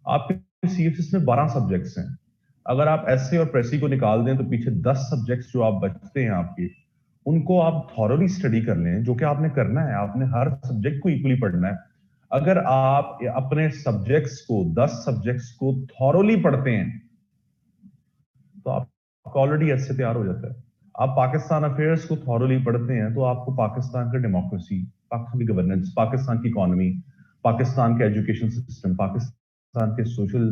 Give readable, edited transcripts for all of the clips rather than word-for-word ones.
आपके सीएफएस में 12 सब्जेक्ट्स हैं। अगर आप एसए और प्रेसी को निकाल दें तो पीछे 10 सब्जेक्ट्स जो आप बचते हैं आपके, उनको आप थॉरोली स्टडी कर लें, जो कि आपने करना है। आपने हर सब्जेक्ट को इक्वली पढ़ना है। अगर आप अपने सब्जेक्ट्स को 10 सब्जेक्ट्स को थॉरोली पढ़ते हैं तो आपका ऑलरेडी एसए तैयार हो जाता है। आप पाकिस्तान अफेयर्स को थॉरोली पढ़ते हैं तो आपको पाकिस्तान का डेमोक्रेसी, पाकिस्तान की गवर्नेंस, पाकिस्तान की इकोनॉमी, पाकिस्तान के एजुकेशन सिस्टम, पाकिस्तान के सोशल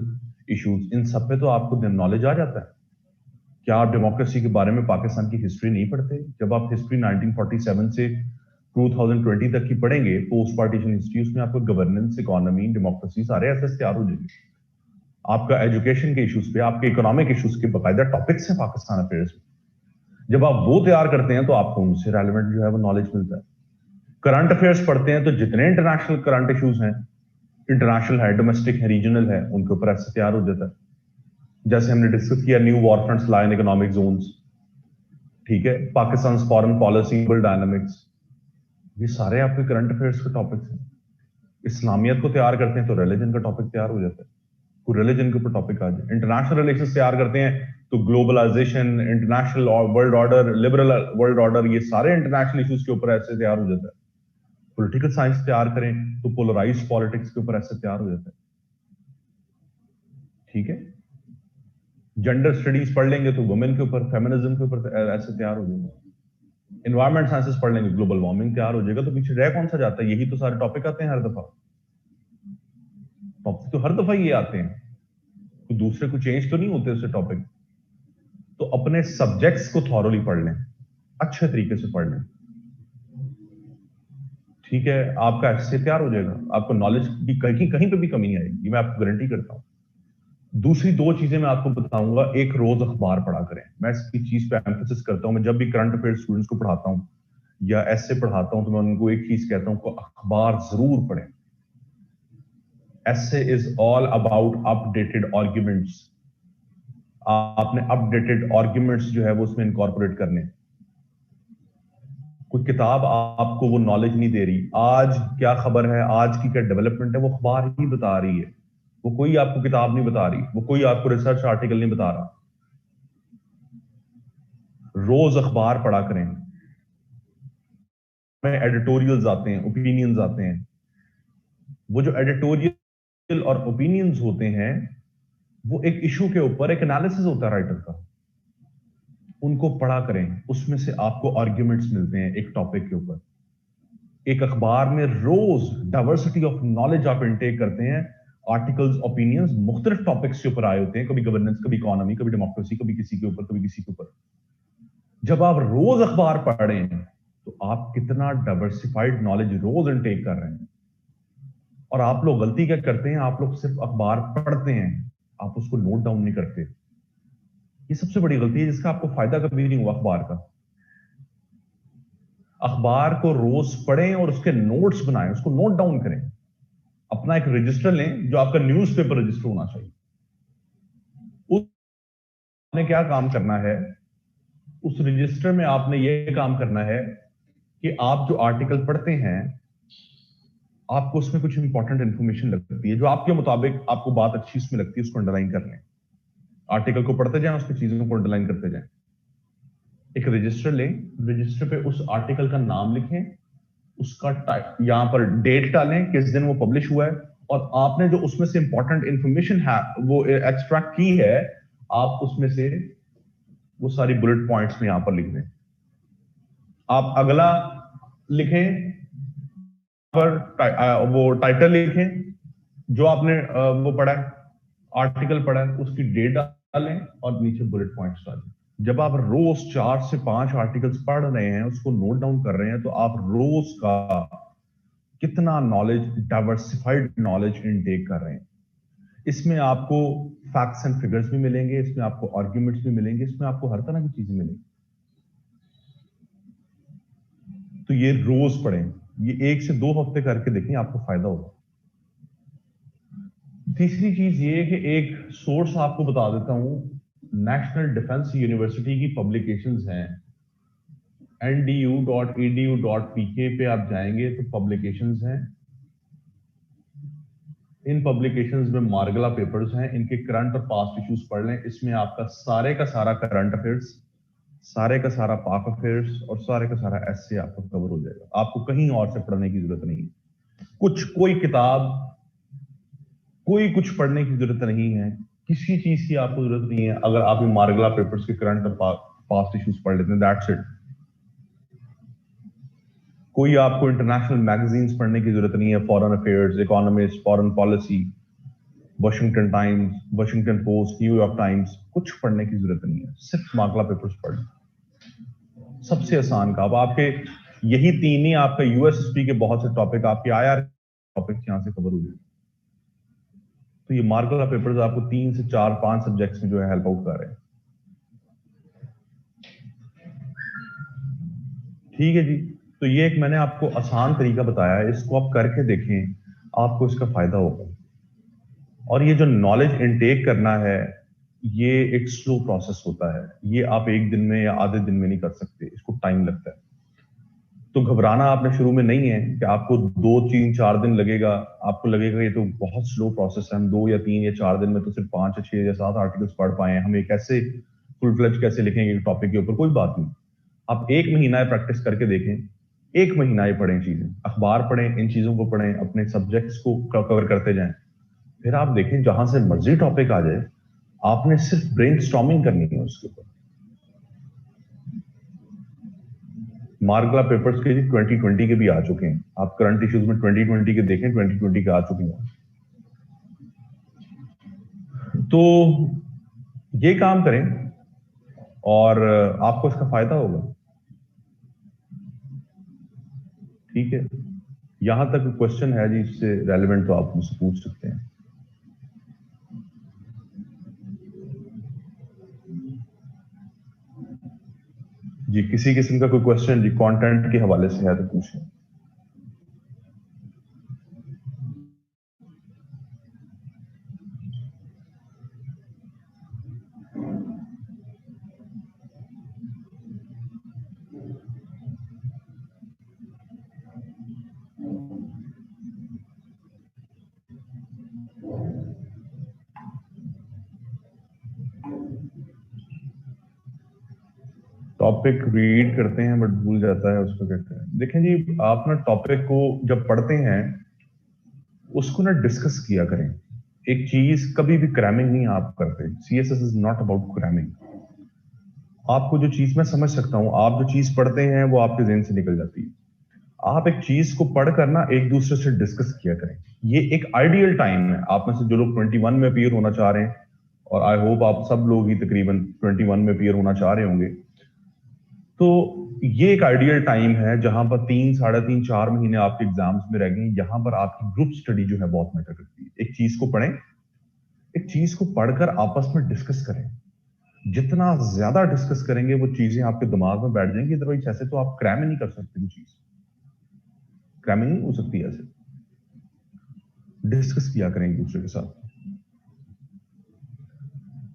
इश्यूज, इन सब पे तो आपको नॉलेज आ जाता है। क्या आप डेमोक्रेसी के बारे में पाकिस्तान की हिस्ट्री नहीं पढ़ते? जब आप हिस्ट्री 1947 से 2020 तक की पढ़ेंगे, पोस्ट पार्टीशन हिस्ट्री, उसमें आपको गवर्नेंस, इकोनॉमी, डेमोक्रेसी सारे ऐसे तैयार हो जाएंगे। आपका एजुकेशन के इश्यूज पे, आपके इकोनॉमिक इश्यूज के बाकायदा टॉपिक्स हैं पाकिस्तान अफेयर्स में। जब आप वो तैयार करते हैं तो आपको उनसे रेलेवेंट जो है वो नॉलेज मिलता है। करंट अफेयर्स पढ़ते हैं तो जितने इंटरनेशनल करंट इश्यूज हैं, इंटरनेशनल है, डोमेस्टिक है, रीजनल है, उनके ऊपर ऐसे तैयार हो जाता है। जैसे हमने डिस्कस किया न्यू वॉर फ्रंट्स ला इन इकोनॉमिक जोन्स, ठीक है, Pakistan foreign policy, global dynamics, ये सारे आपके करंट अफेयर्स के टॉपिक्स हैं। इस्लामियत को तैयार करते हैं तो रिलीजन का टॉपिक तैयार हो जाता है, कोई रिलीजन के ऊपर टॉपिक आ जाए। इंटरनेशनल रिलेशंस तैयार करते हैं तो globalization, international world order, liberal world order, ये सारे इंटरनेशनल इश्यूज के ऊपर ऐसे तैयार हो जाता है। पॉलिटिकल साइंस तैयार करें तो पोलराइज्ड पॉलिटिक्स के ऊपर ऐसे तैयार हो जाता है। ठीक है, जेंडर स्टडीज पढ़ लेंगे तो वुमेन के ऊपर, फेमिनिज्म के ऊपर ऐसे तैयार हो जाएगा। इन्वायरमेंट साइंसेस पढ़ लेंगे, ग्लोबल वार्मिंग तैयार हो जाएगा। तो पीछे रह कौन सा जाता है? यही तो सारे टॉपिक आते हैं हर दफा। टॉपिक तो हर दफा ये आते हैं, तो दूसरे को चेंज तो नहीं होते उससे टॉपिक। तो अपने सब्जेक्ट्स को थॉरोली पढ़ लें, अच्छे तरीके से पढ़ लें, ठीक है, आपका ऐसे तैयार हो जाएगा। आपको नॉलेज की कहीं कहीं पे भी कमी नहीं आएगी, मैं आपको गारंटी करता हूं। दूसरी दो चीजें मैं आपको बताऊंगा। एक, रोज अखबार पढ़ा करें। मैं इसकी चीज पे एम्फेसिस करता हूं। मैं जब भी करंट अफेयर स्टूडेंट्स को पढ़ाता हूं या ऐसे पढ़ाता हूं तो मैं उनको एक चीज कहता हूं कि अखबार जरूर पढ़ें। ऐसे is all about updated arguments. आपने अपडेटेड आर्ग्यूमेंट्स जो है वो उसमें इनकॉर्पोरेट करने। कोई किताब आपको वो नॉलेज नहीं दे रही, आज क्या खबर है, आज की क्या डेवलपमेंट है, वो अखबार ही बता रही है। वो कोई आपको किताब नहीं बता रही, वो कोई आपको रिसर्च आर्टिकल नहीं बता रहा। रोज अखबार पढ़ा करें। में एडिटोरियल्स आते हैं, ओपिनियंस आते हैं। वो जो एडिटोरियल और ओपिनियंस होते हैं वो एक इशू के ऊपर एक एनालिसिस होता है राइटर का, उनको पढ़ा करें। उसमें से आपको आर्ग्यूमेंट्स मिलते हैं एक टॉपिक के ऊपर। एक अखबार में रोज डाइवर्सिटी ऑफ नॉलेज आप इनटेक करते हैं। आर्टिकल्स, ओपिनियंस मुख्तलिफ टॉपिक्स के ऊपर आए होते हैं, कभी गवर्नेंस, कभी इकोनॉमी, कभी डेमोक्रेसी, कभी किसी के ऊपर, कभी किसी के ऊपर। जब आप रोज अखबार पढ़ रहे हैं तो आप कितना डाइवर्सिफाइड नॉलेज रोज इनटेक कर रहे हैं। और आप लोग गलती क्या करते हैं, आप लोग सिर्फ अखबार पढ़ते हैं, आप उसको नोट डाउन नहीं करते। ये सबसे बड़ी गलती है जिसका आपको फायदा कभी नहीं हुआ अखबार का। अखबार को रोज पढ़ें और उसके नोट्स बनाएं, उसको नोट डाउन करें। अपना एक रजिस्टर लें जो आपका न्यूज़पेपर रजिस्टर होना चाहिए। उसने क्या काम करना है, उस रजिस्टर में आपने ये काम करना है कि आप जो आर्टिकल पढ़ते हैं, आपको उसमें कुछ इंपॉर्टेंट इंफॉर्मेशन लगती है जो आपके मुताबिक आपको बात अच्छी उसमें लगती है, उसको अंडरलाइन कर लें। आर्टिकल को पढ़ते जाएं, उसकी चीजों को अंडरलाइन करते जाएं। एक रजिस्टर लें, रजिस्टर पे उस आर्टिकल का नाम लिखें, उसका यहां पर डेट डालें, किस दिन वो पब्लिश हुआ है, और आपने जो उसमें से इंपॉर्टेंट इंफॉर्मेशन है वो एक्सट्रैक्ट की है, आप उसमें से वो सारी बुलेट पॉइंट्स में यहां पर लिख दें। आप अगला लिखें पर वो टाइटल लिखें जो आपने वो पढ़ा है, आर्टिकल पढ़ा है, उसकी डेट डालें और नीचे बुलेट पॉइंट्स डालें। जब आप रोज 4 से 5 आर्टिकल्स पढ़ रहे हैं, उसको नोट डाउन कर रहे हैं, तो आप रोज का कितना नॉलेज, डाइवर्सिफाइड नॉलेज इनटेक कर रहे हैं। इसमें आपको फैक्ट्स एंड फिगर्स भी मिलेंगे, इसमें आपको आर्ग्यूमेंट्स भी मिलेंगे, इसमें आपको हर तरह की चीजें मिलेंगी। तो ये रोज पढ़ें, ये 1 से 2 हफ्ते करके देखें, आपको फायदा होगा। तीसरी चीज ये कि एक सोर्स आपको बता देता हूं, नेशनल डिफेंस यूनिवर्सिटी की पब्लिकेशंस हैं, ndu.edu.pk पे आप जाएंगे तो पब्लिकेशंस हैं। इन पब्लिकेशंस में मार्गला पेपर्स हैं, इनके करंट और पास्ट इश्यूज पढ़ लें। इसमें आपका सारे का सारा करंट अफेयर्स, सारे का सारा पाक अफेयर्स और सारे का सारा एसए आपको कवर हो जाएगा। आपको कहीं और से पढ़ने की जरूरत नहीं है, कोई किताब, कोई कुछ पढ़ने की जरूरत नहीं है, किसी चीज की आपको जरूरत नहीं है। अगर आप मार्गला पेपर्स के करंट और पास्ट इश्यूज पढ़ लेते हैं, दैट्स इट। कोई आपको इंटरनेशनल मैगजीन्स पढ़ने की जरूरत नहीं है, foreign affairs, economist, foreign policy, Washington times, Washington post, New York times, कुछ पढ़ने की जरूरत नहीं है, सिर्फ मार्गला पेपर्स पढ़। सबसे आसान का अब आपके यही तीन ही आपका यूएस हिस्ट्री के बहुत से टॉपिक, आपके आईआर टॉपिक यहां से कवर हो जाएंगे। तो ये मार्गला पेपर्स आपको 3 से 4 5 सब्जेक्ट्स में जो है हेल्प आउट कर रहे हैं। ठीक है जी, तो ये एक मैंने आपको आसान तरीका बताया है, इसको आप करके देखें, आपको इसका फायदा होगा। और ये जो नॉलेज इनटेक करना है, ये एक स्लो प्रोसेस होता है, ये आप एक दिन में या आधे दिन में नहीं कर सकते, इसको टाइम लगता है। तो घबराना आपने शुरू में नहीं है कि आपको 2 3 4 दिन लगेगा, आपको लगेगा ये तो बहुत स्लो प्रोसेस है, हम 2 या 3 या 4 दिन में तो सिर्फ 5 या 6 या 7 आर्टिकल्स पढ़ पाए, हम एक ऐसे फुल फ्लेज कैसे लिखेंगे टॉपिक के ऊपर। कोई बात नहीं, आप 1 महीना प्रैक्टिस करके देखें, 1 महीना ही पढ़ें चीजें, अखबार पढ़ें, इन चीजों को पढ़ें, अपने सब्जेक्ट्स को कवर करते जाएं। फिर आप देखें जहां से मर्जी टॉपिक आ जाए, आपने सिर्फ ब्रेनस्टॉर्मिंग करनी है उसके ऊपर। मार्गला पेपर्स के 2020 के भी आ चुके हैं, आप करंट इश्यूज में 2020 के देखें, 2020 के आ चुके हैं। तो ये काम करें और आपको इसका फायदा होगा। ठीक है, यहां तक क्वेश्चन है जी इससे रेलेवेंट तो आप मुझसे पूछ सकते हैं। जी, किसी किस्म का कोई क्वेश्चन जी कंटेंट के हवाले से है तो पूछें। टॉपिक रीड करते हैं बट भूल जाता है, उसको कहते हैं। देखें जी, आप ना टॉपिक को जब पढ़ते हैं उसको ना डिस्कस किया करें। एक चीज कभी भी क्रैमिंग नहीं आप करते, CSS is not about cramming. आपको जो चीज मैं समझ सकता हूं, आप जो चीज पढ़ते हैं वो आपके ज़हन से निकल जाती है। आप एक चीज को पढ़कर ना एक दूसरे से डिस्कस किया करें। ये एक आइडियल टाइम है। आप में से जो लोग 21 में अपीयर होना चाह रहे हैं, और आई होप आप सब लोग ही तकरीबन 21 में अपीयर होना चाह रहे होंगे, तो ये एक आइडियल टाइम है जहां पर 3 साढ़े 3 4 महीने आपके एग्जाम्स में रह गए। यहां पर आपकी ग्रुप स्टडी जो है बहुत मैटर करती है। एक चीज को पढ़ें, एक चीज को पढ़कर आपस में डिस्कस करें। जितना ज्यादा डिस्कस करेंगे वो चीजें आपके दिमाग में बैठ जाएंगी। अदरवाइज ऐसे तो आप क्रैम ही नहीं कर सकते, वो चीज क्रैमिंग नहीं हो सकती। ऐसे डिस्कस किया करें एक दूसरे के साथ।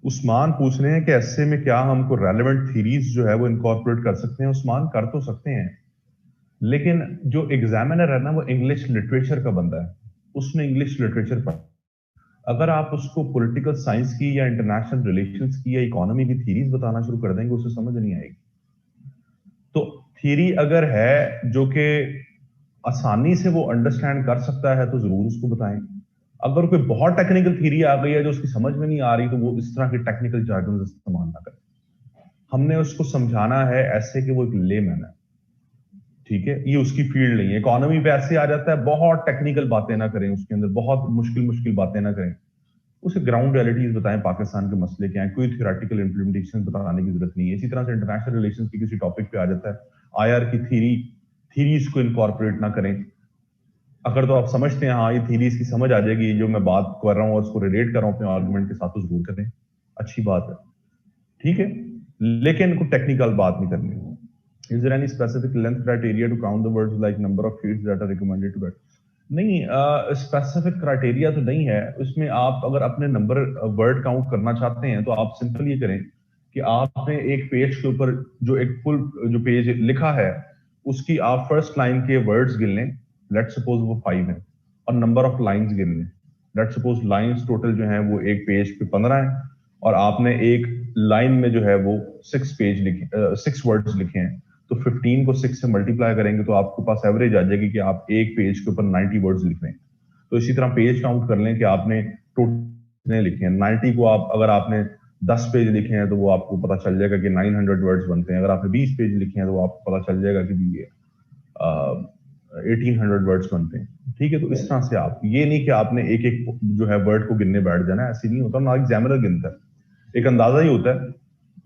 उस्मान पूछ रहे हैं कि ऐसे में क्या हमको रेलेवेंट थीरीज जो है वो इनकॉर्पोरेट कर सकते हैं। उस्मान, कर तो सकते हैं, लेकिन जो एग्जामिनर है ना वो इंग्लिश लिटरेचर का बंदा है, उसने इंग्लिश लिटरेचर पढ़ा। अगर आप उसको पॉलिटिकल साइंस की या इंटरनेशनल रिलेशंस की या इकोनॉमी की थीरीज बताना शुरू कर देंगे, उसे समझ नहीं आएगी। तो थीरी अगर है जो कि आसानी से वो अंडरस्टैंड कर सकता है तो जरूर उसको बताएं। अगर कोई बहुत टेक्निकल थीरी आ गई है जो उसकी समझ में नहीं आ रही, तो वो इस तरह के टेक्निकल जार्गन इस्तेमाल ना करें। हमने उसको समझाना है ऐसे कि वो एक लेमैन है। ठीक है, ये उसकी फील्ड नहीं है। इकोनॉमी पे ऐसे आ जाता है, बहुत टेक्निकल बातें ना करें, उसके अंदर बहुत मुश्किल मुश्किल बातें ना करें। उसे ग्राउंड रियलिटीज बताएं, पाकिस्तान के मसले क्या है, कोई थ्योरेटिकल इंप्लीमेंटेशन बताने की जरूरत नहीं है। इसी तरह से इंटरनेशनल रिलेशंस की किसी टॉपिक पे आ जाता है, आईआर की थीरीज को इनकॉर्पोरेट ना करें। अगर तो आप समझते हैं हाँ ये थीरीज की समझ आ जाएगी, जो मैं बात कर रहा हूँ उसको रिलेट कर रहा हूँ अपने आर्गुमेंट के साथ, तो जरूर करें, अच्छी बात है। ठीक है, लेकिन कोई टेक्निकल बात नहीं करनी। Is there any specific length criteria to count the words like number of sheets that are recommended to that? नहीं, स्पेसिफिक क्राइटेरिया तो नहीं है उसमें। आप अगर अपने नंबर वर्ड काउंट करना चाहते हैं तो आप सिंपल ये करें कि आपने एक पेज के ऊपर जो एक फुल जो पेज लिखा है उसकी आप फर्स्ट लाइन के वर्ड्स गिन लें, लेट सपोज वो 5 है, और नंबर ऑफ लाइंस गिन लें। लेट्स सपोज लाइंस टोटल जो है वो एक पेज पे 15 है और आपने एक लाइन में जो है वो 6 वर्ड्स लिखे हैं, तो 15 को 6 से मल्टीप्लाई करेंगे तो आपके पास एवरेज आ जाएगी कि आप एक पेज के ऊपर 90 वर्ड्स लिख रहे हैं। तो इसी तरह पेज काउंट कर लें कि आपने टोटल लिखे हैं 90 को, आप अगर आपने 10 पेज लिखे हैं तो वो आपको पता चल जाएगा कि 900 वर्ड्स बनते हैं। अगर आपने 20 पेज लिखे हैं तो आपको पता चल जाएगा कि ये 1800 वर्ड्स बनते हैं। ठीक है, तो इस तरह से आप ये नहीं कि आपने एक एक जो है वर्ड को गिनने बैठ जाना, ऐसे नहीं होता, ना एग्जामिनर गिनता है, एक अंदाजा ही होता है।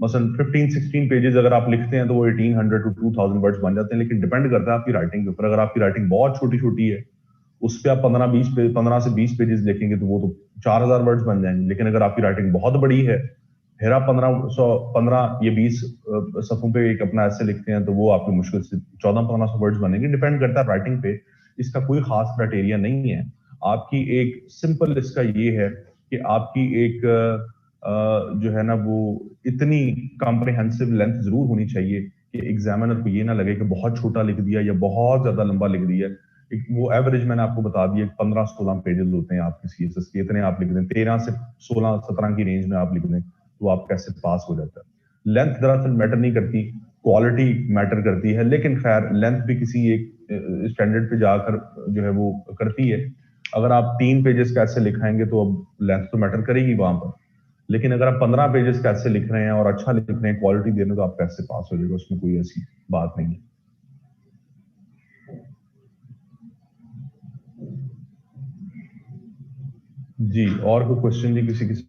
मसलन 15-16 पेजेस अगर आप लिखते हैं तो वो 1800 to 2000 वर्ड्स बन जाते हैं, लेकिन डिपेंड करता है आपकी राइटिंग के ऊपर। अगर आपकी राइटिंग बहुत छोटी छोटी है, उस पर आप 15 से 20 पेजेस लिखेंगे तो वो तो 4000 वर्ड्स बन जाएंगे। लेकिन अगर आपकी राइटिंग बहुत बड़ी है, फिर आप 15 या 20 सफ़ों पे एक अपना ऐसे लिखते हैं तो वो आपकी मुश्किल से 1400-1500 वर्ड्स बनेंगे। डिपेंड करता है राइटिंग पे, इसका कोई खास क्राइटेरिया नहीं है। आपकी एक सिंपल इसका ये है कि आपकी एक जो है ना वो इतनी कॉम्प्रिहेंसिव लेंथ जरूर होनी चाहिए कि एग्जामिनर को ये ना लगे कि बहुत छोटा लिख दिया या बहुत ज्यादा लंबा लिख दिया। वो एवरेज मैंने आपको बता दिया 15-16 पेजेस होते हैं आपके सीएसएस के, इतने आप लिख दें, 13 से 16-17 की रेंज में आप लिख दें तो आप कैसे पास हो जाता है। लेंथ दरअसल मैटर नहीं करती, क्वालिटी मैटर करती है, लेकिन खैर लेंथ भी किसी एक स्टैंडर्ड पे जाकर जो है वो करती है। अगर आप 3 पेजेस कैसे लिखाएंगे तो अब लेंथ तो मैटर करेगी वहां पर, लेकिन अगर आप 15 पेजेस कैसे लिख रहे हैं और अच्छा लिख रहे हैं, क्वालिटी दे रहे हैं, तो आप कैसे पास हो जाएगा, उसमें कोई ऐसी बात नहीं है। जी, और कोई क्वेश्चन जी किसी किसी?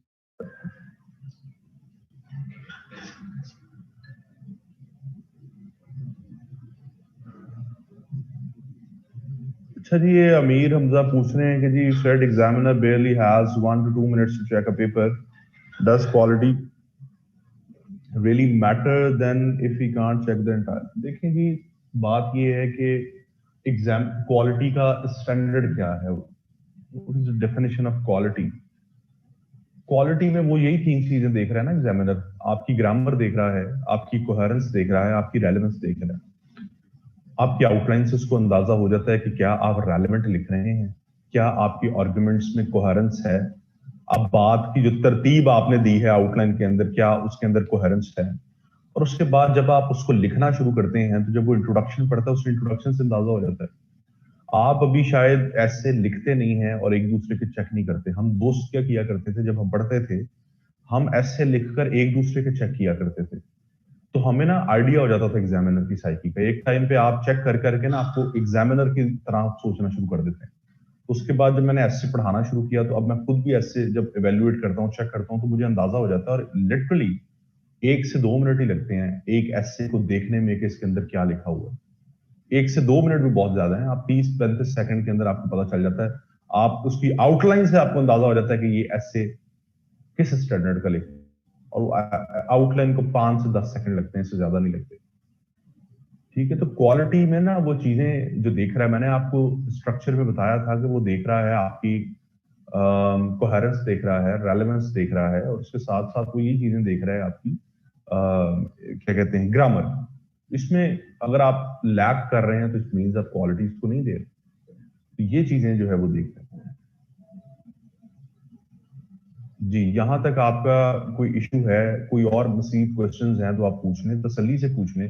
अच्छा जी, ये अमीर हमजा पूछ रहे हैं कि जी said examiner barely has 1 to 2 minutes to check a paper, does quality really matter then if we can't check the entire? देखिए जी, बात ये है कि एग्जाम क्वालिटी का स्टैंडर्ड क्या है, what is the definition of quality? Quality में वो यही 3 चीजें देख रहा है ना एग्जामिनर, आपकी ग्रामर देख रहा है, आपकी कोहेरेंस देख रहा है, आपकी रेलेवेंस देख रहा है। आपकी आउटलाइन से उसको अंदाजा हो जाता है कि क्या आप रेलेवेंट लिख रहे हैं, क्या आपकी आर्गुमेंट्स में कोहेरेंस है, अब बात की जो तरतीब आपने दी है आउटलाइन के अंदर, क्या उसके अंदर कोहेरेंस है। और उसके बाद जब आप उसको लिखना शुरू करते हैं तो जब वो इंट्रोडक्शन पढ़ता है, उस इंट्रोडक्शन से अंदाजा हो जाता है। आप अभी शायद ऐसे लिखते नहीं हैं और एक दूसरे के चेक नहीं करते। हम दोस्त क्या किया करते थे जब हम पढ़ते थे, हम ऐसे लिखकर एक दूसरे के चेक किया करते थे, तो हमें ना आइडिया हो जाता था एग्जामिनर की साइकी का। एक टाइम पे आप चेक कर करके ना आपको एग्जामिनर की तरह सोचना शुरू कर देते हैं। उसके बाद जब मैंने ऐसे पढ़ाना शुरू किया तो अब मैं खुद भी ऐसे जब इवेल्युएट करता हूँ, चेक करता हूँ, तो मुझे अंदाजा हो जाता है। और लिटरली 1 से 2 मिनट ही लगते हैं एक ऐसे को देखने में कि इसके अंदर क्या लिखा हुआ है। 1 से 2 मिनट भी बहुत ज्यादा है, आप 30-35 सेकंड के अंदर आपको पता चल जाता है। आप उसकी आउटलाइन से आपको अंदाजा हो जाता है कि ये ऐसे किस स्टैंडर्ड का लिखा, और आउटलाइन को 5 से 10 सेकंड लगते हैं, इससे ज्यादा नहीं लगते। ठीक है, तो क्वालिटी में ना वो चीजें जो देख रहा है, मैंने आपको स्ट्रक्चर में बताया था कि वो देख रहा है आपकी कोहेरेंस देख रहा है, रेलेवेंस देख रहा है, और उसके साथ साथ वो ये चीजें देख रहा है आपकी क्या कहते हैं, ग्रामर। इसमें अगर आप लैक कर रहे हैं तो इट मींस आप क्वालिटी को नहीं दे रहे। तो ये चीजें जो है वो देख रहे हैं। जी, यहां तक आपका कोई इशू है, कोई और मजीद क्वेश्चंस हैं तो आप पूछ लें, तसल्ली से पूछ लें,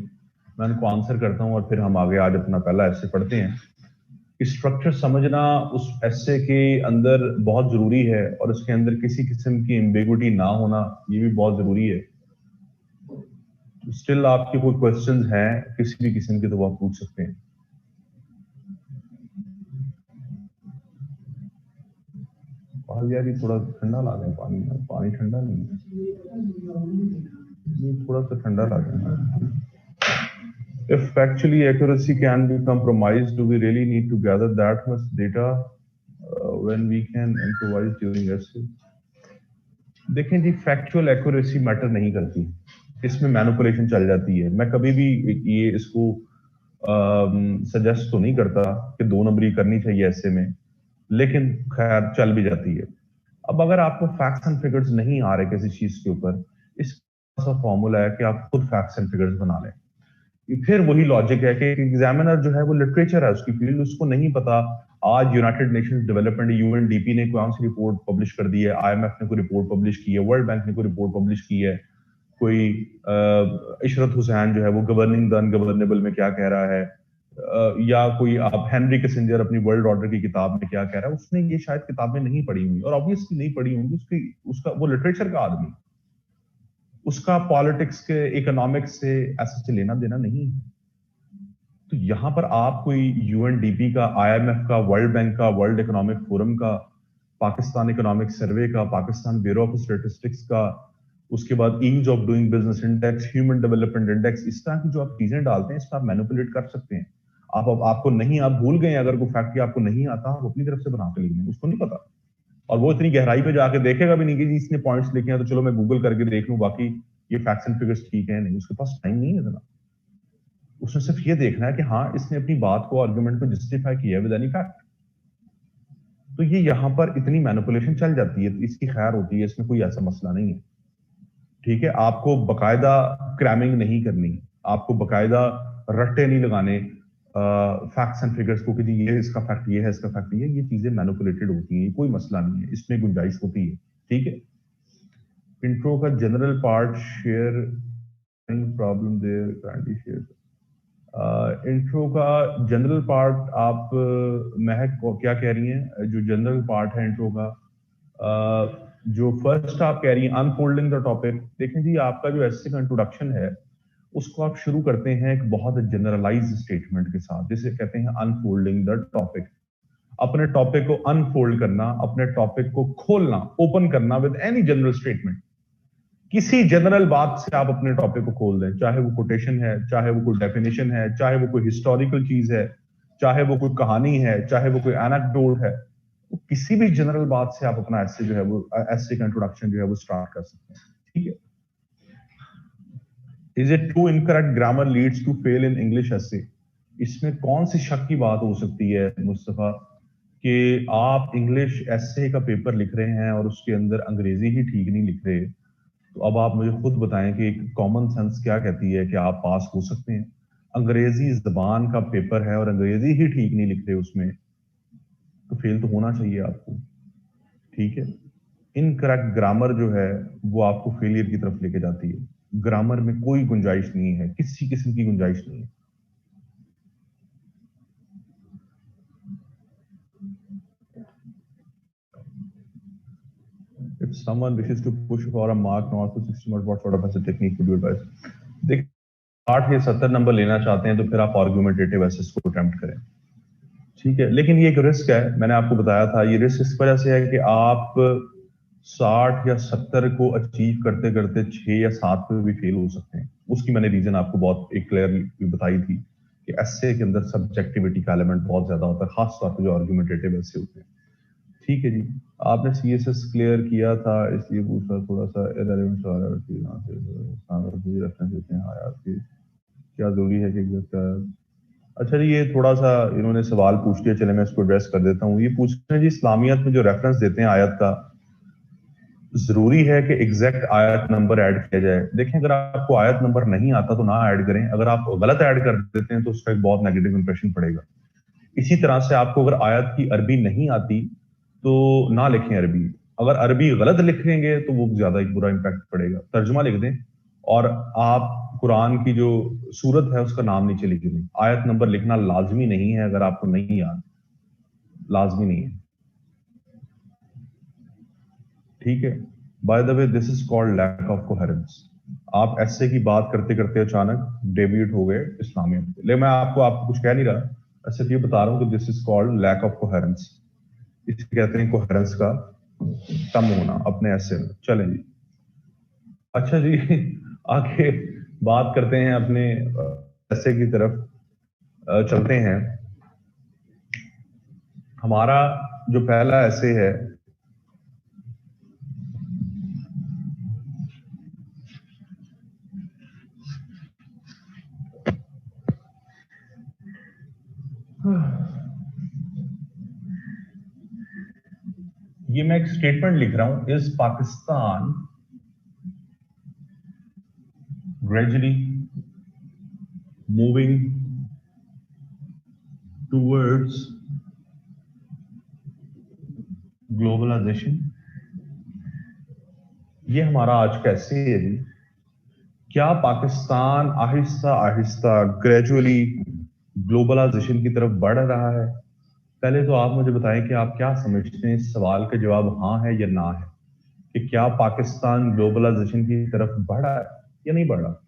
मैं उनको आंसर करता हूं और फिर हम आगे आज अपना पहला ऐसे पढ़ते हैं। स्ट्रक्चर समझना उस ऐसे के अंदर बहुत जरूरी है, और उसके अंदर किसी किस्म की एम्बिगुइटी ना होना ये भी बहुत जरूरी है। स्टिल आपके कोई क्वेश्चंस हैं किसी भी किस्म के तो वो आप पूछ सकते हैं। यार ये थोड़ा ठंडा ला दें पानी, पानी ठंडा नहीं है, ये थोड़ा सा ठंडा ला दें। If factually accuracy can be compromised, do we really need to gather that much data when we can improvise during essay? देखें जी, फैक्चुअल एक्यूरेसी मैटर नहीं करती, इसमें मैनिपुलेशन चल जाती है। मैं कभी भी ये इसको सजेस्ट तो नहीं करता कि 2 नंबरी करनी चाहिए ऐसे में, लेकिन खैर चल भी जाती है। अब अगर आपको फैक्ट्स एंड फिगर्स नहीं आ रहे किसी चीज के ऊपर, इसका फॉर्मूला है कि आप खुद फैक्ट्स एंड फिगर्स बना लें। फिर वही लॉजिक है कि एग्जामिनर जो है वो लिटरेचर है उसकी फील्ड, उसको नहीं पता आज यूनाइटेड नेशंस डेवलपमेंट यूएनडीपी ने कौन सी रिपोर्ट पब्लिश कर दी है, आईएमएफ ने कोई रिपोर्ट पब्लिश की है, वर्ल्ड बैंक ने कोई रिपोर्ट पब्लिश की है, कोई इशरत हुसैन जो है वो गवर्निंग द अनगवर्नेबल में क्या कह रहा है, या कोई आप हेनरी किसिंजर अपनी वर्ल्ड ऑर्डर की किताब में क्या कह रहा है, उसने ये शायद किताबें नहीं पढ़ी हुई, और ऑब्वियसली नहीं पढ़ी होंगी, उसका वो लिटरेचर का आदमी, उसका पॉलिटिक्स के इकोनॉमिक्स से ऐसे लेना देना नहीं है। तो यहां पर आप कोई यूएनडीपी का, आईएमएफ का, वर्ल्ड बैंक का, वर्ल्ड इकोनॉमिक फोरम का, पाकिस्तान इकोनॉमिक सर्वे का, पाकिस्तान ब्यूरो ऑफ स्टैटिस्टिक्स का, उसके बाद ease of doing business index, human development index, इस तरह की जो आप चीजें डालते हैं इसका आप मैनिपुलेट कर सकते हैं। आपको नहीं, आप भूल गए अगर कोई फैक्ट आपको नहीं आता, आप अपनी तरफ से बना के लिख लें, उसको नहीं पता, और वो इतनी गहराई पे जाके देखेगा भी नहीं कि जी इसने पॉइंट्स लिखे हैं तो चलो मैं गूगल करके देख लूं बाकी ये फैक्ट्स एंड फिगर्स ठीक है, नहीं, उसके पास टाइम नहीं है इतना। उसने सिर्फ ये देखना है कि हाँ इसने अपनी बात को आर्गुमेंट को जस्टिफाई किया विद एनी फैक्ट। तो ये यहाँ पर इतनी मैनिपुलेशन चल जाती है, तो इसकी खैर होती है, इसमें कोई ऐसा मसला नहीं है। ठीक है, आपको बकायदा क्रैमिंग नहीं करनी, आपको बकायदा रट्टे नहीं लगाने फैक्ट्स एंड फिगर्स को कि जी ये इसका फैक्ट ये है, इसका फैक्ट ये चीजें मैनिपुलेटेड होती हैं, कोई मसला नहीं है, इसमें गुंजाइश होती है। ठीक है, इंट्रो का general part share problem there kindly share. Intro का जनरल पार्ट आप महक को क्या कह रही हैं, जो जनरल पार्ट है इंट्रो का, जो फर्स्ट आप कह रही हैं अनफोल्डिंग द टॉपिक, देखें जी आपका जो एस्से का इंट्रोडक्शन है उसको आप शुरू करते हैं एक बहुत जनरलाइज स्टेटमेंट के साथ, जिसे कहते हैं अनफोल्डिंग द टॉपिक। अपने टॉपिक को अनफोल्ड करना, अपने टॉपिक को खोलना, ओपन करना विद एनी जनरल स्टेटमेंट। किसी जनरल बात से आप अपने टॉपिक को खोल दें, चाहे वो कोटेशन है, चाहे वो कोई डेफिनेशन है, चाहे वो कोई हिस्टोरिकल चीज है, चाहे वो कोई कहानी है, चाहे वो कोई एनेक्डोट है, तो किसी भी जनरल बात से आप अपना एस्से जो है वो एस्से का इंट्रोडक्शन जो है वो स्टार्ट कर सकते हैं। ठीक है, is it true incorrect grammar leads to fail in English essay? इसमें कौन सी शक की बात हो सकती है मुस्तफा कि आप इंग्लिश एस्से का पेपर लिख रहे हैं और उसके अंदर अंग्रेजी ही ठीक नहीं लिख रहे? तो अब आप मुझे खुद बताएं कि एक कॉमन सेंस क्या कहती है कि आप पास हो सकते हैं? अंग्रेजी जबान का पेपर है और अंग्रेजी ही ठीक नहीं लिख रहे उसमें, तो फेल तो होना चाहिए आपको। ठीक है, इनकरेक्ट ग्रामर जो है वो आपको फेलियर की तरफ लेके जाती है। ग्रामर में कोई गुंजाइश नहीं है, किसी किस्म की गुंजाइश नहीं है। If someone wishes to push for a mark north to 60 marks, what sort of a technique would you advise? देखिए 60 या 70 नंबर लेना चाहते हैं तो फिर आप आर्गुमेंटेटिव एसेस को अटेम्प्ट करें। ठीक है, लेकिन ये एक रिस्क है, मैंने आपको बताया था, ये रिस्क इस वजह से है कि आप 60 या 70 को अचीव करते करते 6 या 7 पे भी फेल हो सकते हैं। उसकी मैंने रीजन आपको बहुत एक क्लियर बताई थी कि एस्से के अंदर सब्जेक्टिविटी का एलिमेंट बहुत ज्यादा होता है, खासतौर पर जो आर्गुमेंटेटिव एस्से होते हैं। ठीक है जी, आपने सीएसएस क्लियर किया था इसलिए पूछा, थोड़ा सा इररिलेवेंट सवाल है, रेफरेंस देते हैं आयात की, क्या जरूरी है कि अच्छा जी, ये थोड़ा सा इन्होंने सवाल पूछ लिया, चले मैं इसको एड्रेस कर देता हूँ। ये पूछ रहे हैं जी इस्लामियत में जो रेफरेंस देते हैं आयत का, जरूरी है कि एग्जैक्ट आयत नंबर ऐड किया जाए? देखें, अगर आपको आयत नंबर नहीं आता तो ना ऐड करें, अगर आप गलत ऐड कर देते हैं तो उसका एक बहुत नेगेटिव इंप्रेशन पड़ेगा। इसी तरह से आपको अगर आयत की अरबी नहीं आती तो ना लिखें अरबी, अगर अरबी गलत लिखेंगे तो वो ज्यादा एक बुरा इंपैक्ट पड़ेगा। तर्जुमा लिख दें और आप कुरान की जो सूरत है उसका नाम नीचे लिख दें। आयत नंबर लिखना लाजमी नहीं है, अगर आपको नहीं याद, लाजमी नहीं है। ठीक है, by the way this is called lack of coherence. आप ऐसे की बात करते करते अचानक डेविएट हो गए इस्लामियत पे, लेकिन मैं आपको कुछ कह नहीं रहा, सिर्फ ये बता रहा हूं कि this is called lack of coherence. इसे कहते हैं कोहेरेंस का कम होना अपने ऐसे में। चलें जी, अच्छा जी आगे बात करते हैं अपने ऐसे की तरफ चलते हैं। हमारा जो पहला ऐसे है, ये मैं एक स्टेटमेंट लिख रहा हूं, is Pakistan gradually moving towards globalization, ये हमारा आज का ऐसे है जी। क्या पाकिस्तान आहिस्ता आहिस्ता ग्रेजुअली ग्लोबलाइजेशन की तरफ बढ़ रहा है? पहले तो आप मुझे बताएं कि आप क्या समझते हैं, इस सवाल का जवाब हाँ है या ना है, कि क्या पाकिस्तान ग्लोबलाइजेशन की तरफ बढ़ा है या नहीं बढ़ा?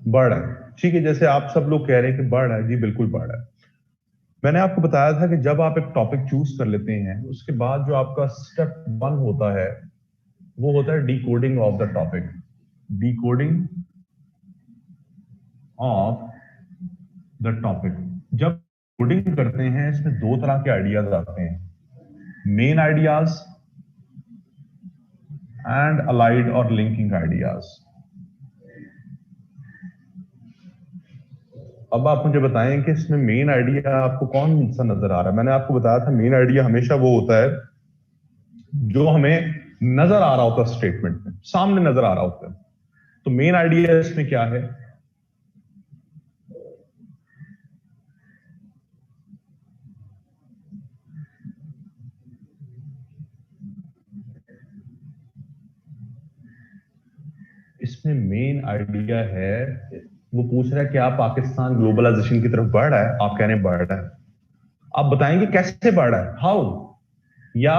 बढ़ रहा है, ठीक है। जैसे आप सब लोग कह रहे हैं कि बढ़ रहा है, जी बिल्कुल बढ़ रहा है। मैंने आपको बताया था कि जब आप एक टॉपिक चूज कर लेते हैं, उसके बाद जो आपका स्टेप वन होता है वो होता है decoding of the topic. Decoding of the topic. जब कोडिंग करते हैं इसमें दो तरह के आइडियाज आते हैं, मेन आइडियाज एंड अलाइड और लिंकिंग आइडियाज। अब आप मुझे बताएं कि इसमें मेन आइडिया आपको कौन सा नजर आ रहा है? मैंने आपको बताया था मेन आइडिया हमेशा वो होता है जो हमें नजर आ रहा होता है, स्टेटमेंट में सामने नजर आ रहा होता है। तो मेन आइडिया इसमें क्या है? इसमें मेन आइडिया है, वो पूछ रहा है कि आप पाकिस्तान ग्लोबलाइजेशन की तरफ बढ़ रहा है, आप कह रहे हैं बढ़ रहा है। आप बताएंगे कैसे बढ़ रहा है, हाउ, या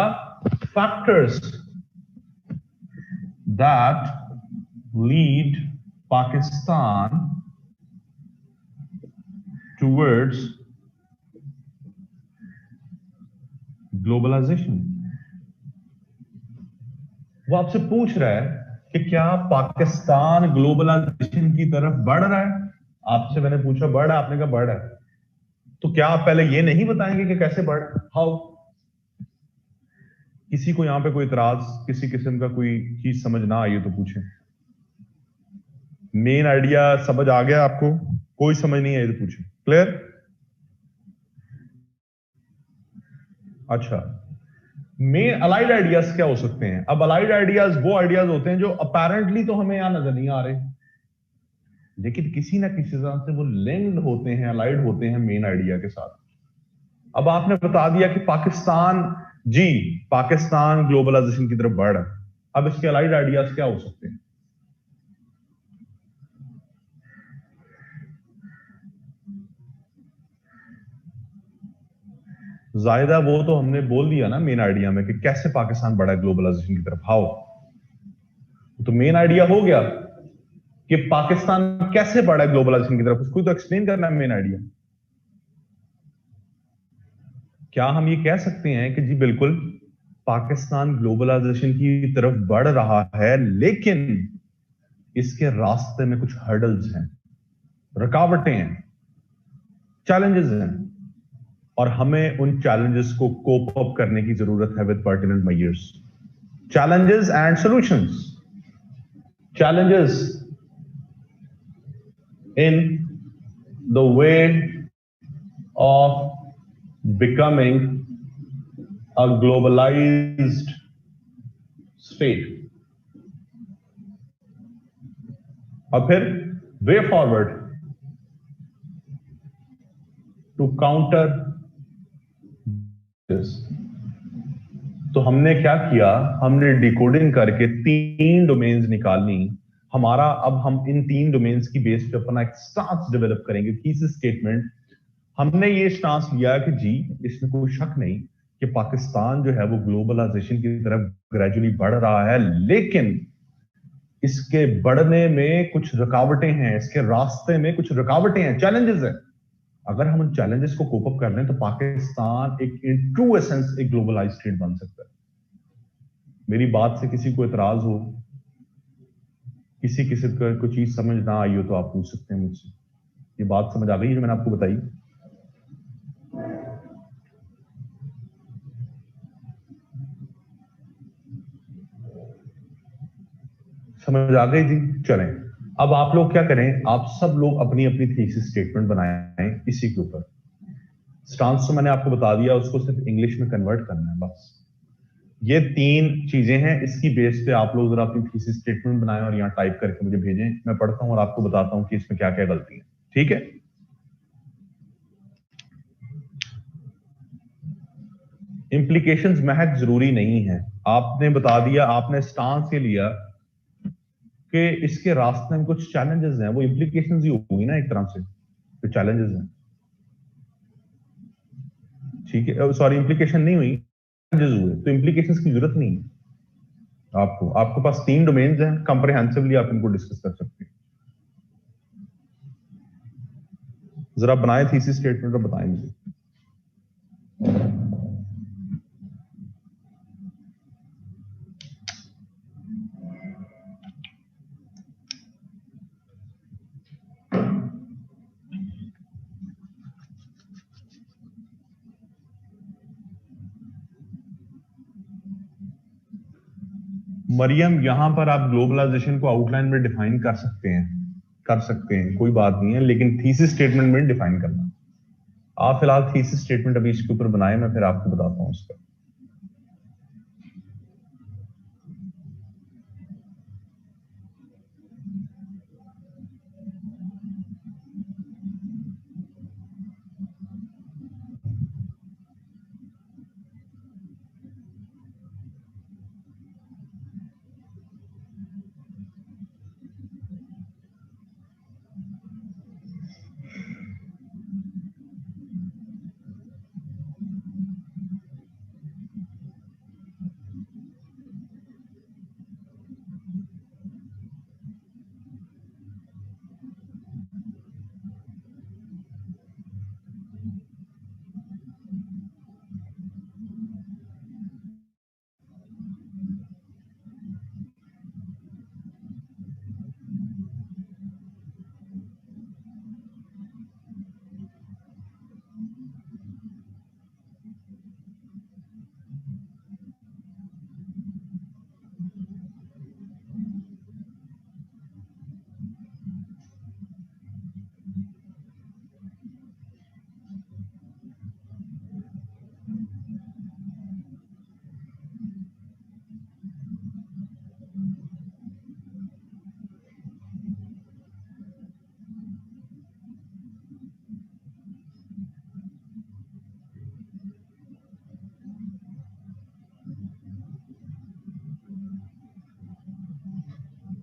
factors that lead Pakistan towards globalization. वो आपसे पूछ रहा है कि क्या पाकिस्तान ग्लोबलाइजेशन की तरफ बढ़ रहा है? आपसे मैंने पूछा बढ़ रहा है, आपने कहा बढ़ रहा है। तो क्या आप पहले ये नहीं बताएंगे कि कैसे बढ़ रहा है, हाउ? किसी को यहां पे कोई इतराज, किसी किस्म का कोई चीज समझ ना आई तो पूछें। मेन आइडिया समझ आ गया आपको? कोई समझ नहीं आई तो पूछें। क्लियर? अच्छा, मेन अलाइड आइडियाज क्या हो सकते हैं? अब अलाइड आइडियाज वो आइडियाज होते हैं जो अपेरेंटली तो हमें यहां नजर नहीं आ रहे, लेकिन किसी ना किसी तरह से वो लिंक्ड होते हैं, अलाइड होते हैं मेन आइडिया के साथ। अब आपने बता दिया कि पाकिस्तान, जी पाकिस्तान ग्लोबलाइजेशन की तरफ बढ़ रहा है। अब इसके अलाइड आइडियाज क्या हो सकते हैं? जायदा वो तो हमने बोल दिया ना मेन आइडिया में कि कैसे पाकिस्तान बढ़ा है ग्लोबलाइजेशन की तरफ, हाउ। तो मेन आइडिया हो गया कि पाकिस्तान कैसे बढ़ा है ग्लोबलाइजेशन की तरफ, उसको तो एक्सप्लेन करना है मेन आइडिया। क्या हम ये कह सकते हैं कि जी बिल्कुल पाकिस्तान ग्लोबलाइजेशन की तरफ बढ़ रहा है, लेकिन इसके रास्ते में कुछ हर्डल्स हैं, रुकावटें हैं, चैलेंजेस हैं, और हमें उन चैलेंजेस को कोप अप करने की जरूरत है with pertinent measures. challenges and solutions. Challenges in the way of becoming a globalized state. और फिर way forward to counter this. तो हमने क्या किया, हमने डिकोडिंग करके 3 डोमेन्स निकालनी। हमारा अब हम इन 3 डोमेन्स की बेस पे अपना एक स्टांस डेवलप करेंगे, थीसिस स्टेटमेंट। हमने ये स्टांस लिया कि जी इसमें कोई शक नहीं कि पाकिस्तान जो है वो ग्लोबलाइजेशन की तरफ ग्रेजुअली बढ़ रहा है, लेकिन इसके बढ़ने में कुछ रुकावटें हैं, इसके रास्ते में कुछ रुकावटें हैं, चैलेंजेस हैं। अगर हम उन चैलेंजेस को कोप अप कर लें तो पाकिस्तान एक इन ट्रू एसेंस एक ग्लोबलाइज्ड स्टेट बन सकता है। मेरी बात से किसी को इतराज हो, किसी किसी को कोई चीज समझ ना आई हो तो आप पूछ सकते हैं मुझसे। ये बात समझ आ गई जो मैंने आपको बताई? समझ आ गई जी? चलें, अब आप लोग क्या करें, आप सब लोग अपनी अपनी थीसिस स्टेटमेंट बनाएं इसी के ऊपर। स्टांस तो मैंने आपको बता दिया, उसको सिर्फ इंग्लिश में कन्वर्ट करना है बस। ये 3 चीजें हैं, इसकी बेस पे आप लोग जरा अपनी थीसिस स्टेटमेंट बनाएं और यहाँ टाइप करके मुझे भेजें, मैं पढ़ता हूँ और आपको बताता हूँ कि इसमें क्या क्या गलती है। ठीक है, इम्प्लीकेशंस महज जरूरी नहीं है। आपने बता दिया, आपने स्टांस ये लिया कि इसके रास्ते में कुछ चैलेंजेस हैं, वो इम्प्लीकेशंस ही होगी ना एक तरह से, जो चैलेंजेस हैं। ठीक है, सॉरी इम्प्लीकेशन नहीं हुई, चैलेंजेस हुए, तो इम्प्लीकेशंस की जरूरत नहीं है आपको। आपके पास 3 डोमेन्स हैं, कंप्रिहेंसिवली आप इनको डिस्कस कर सकते हैं। जरा बनाए थीसिस स्टेटमेंट और बताएं मुझे। मरियम, यहां पर आप ग्लोबलाइजेशन को आउटलाइन में डिफाइन कर सकते हैं, कोई बात नहीं है, लेकिन थीसिस स्टेटमेंट में डिफाइन करना। आप फिलहाल थीसिस स्टेटमेंट अभी इसके ऊपर बनाए, मैं फिर आपको बताता हूं उसका।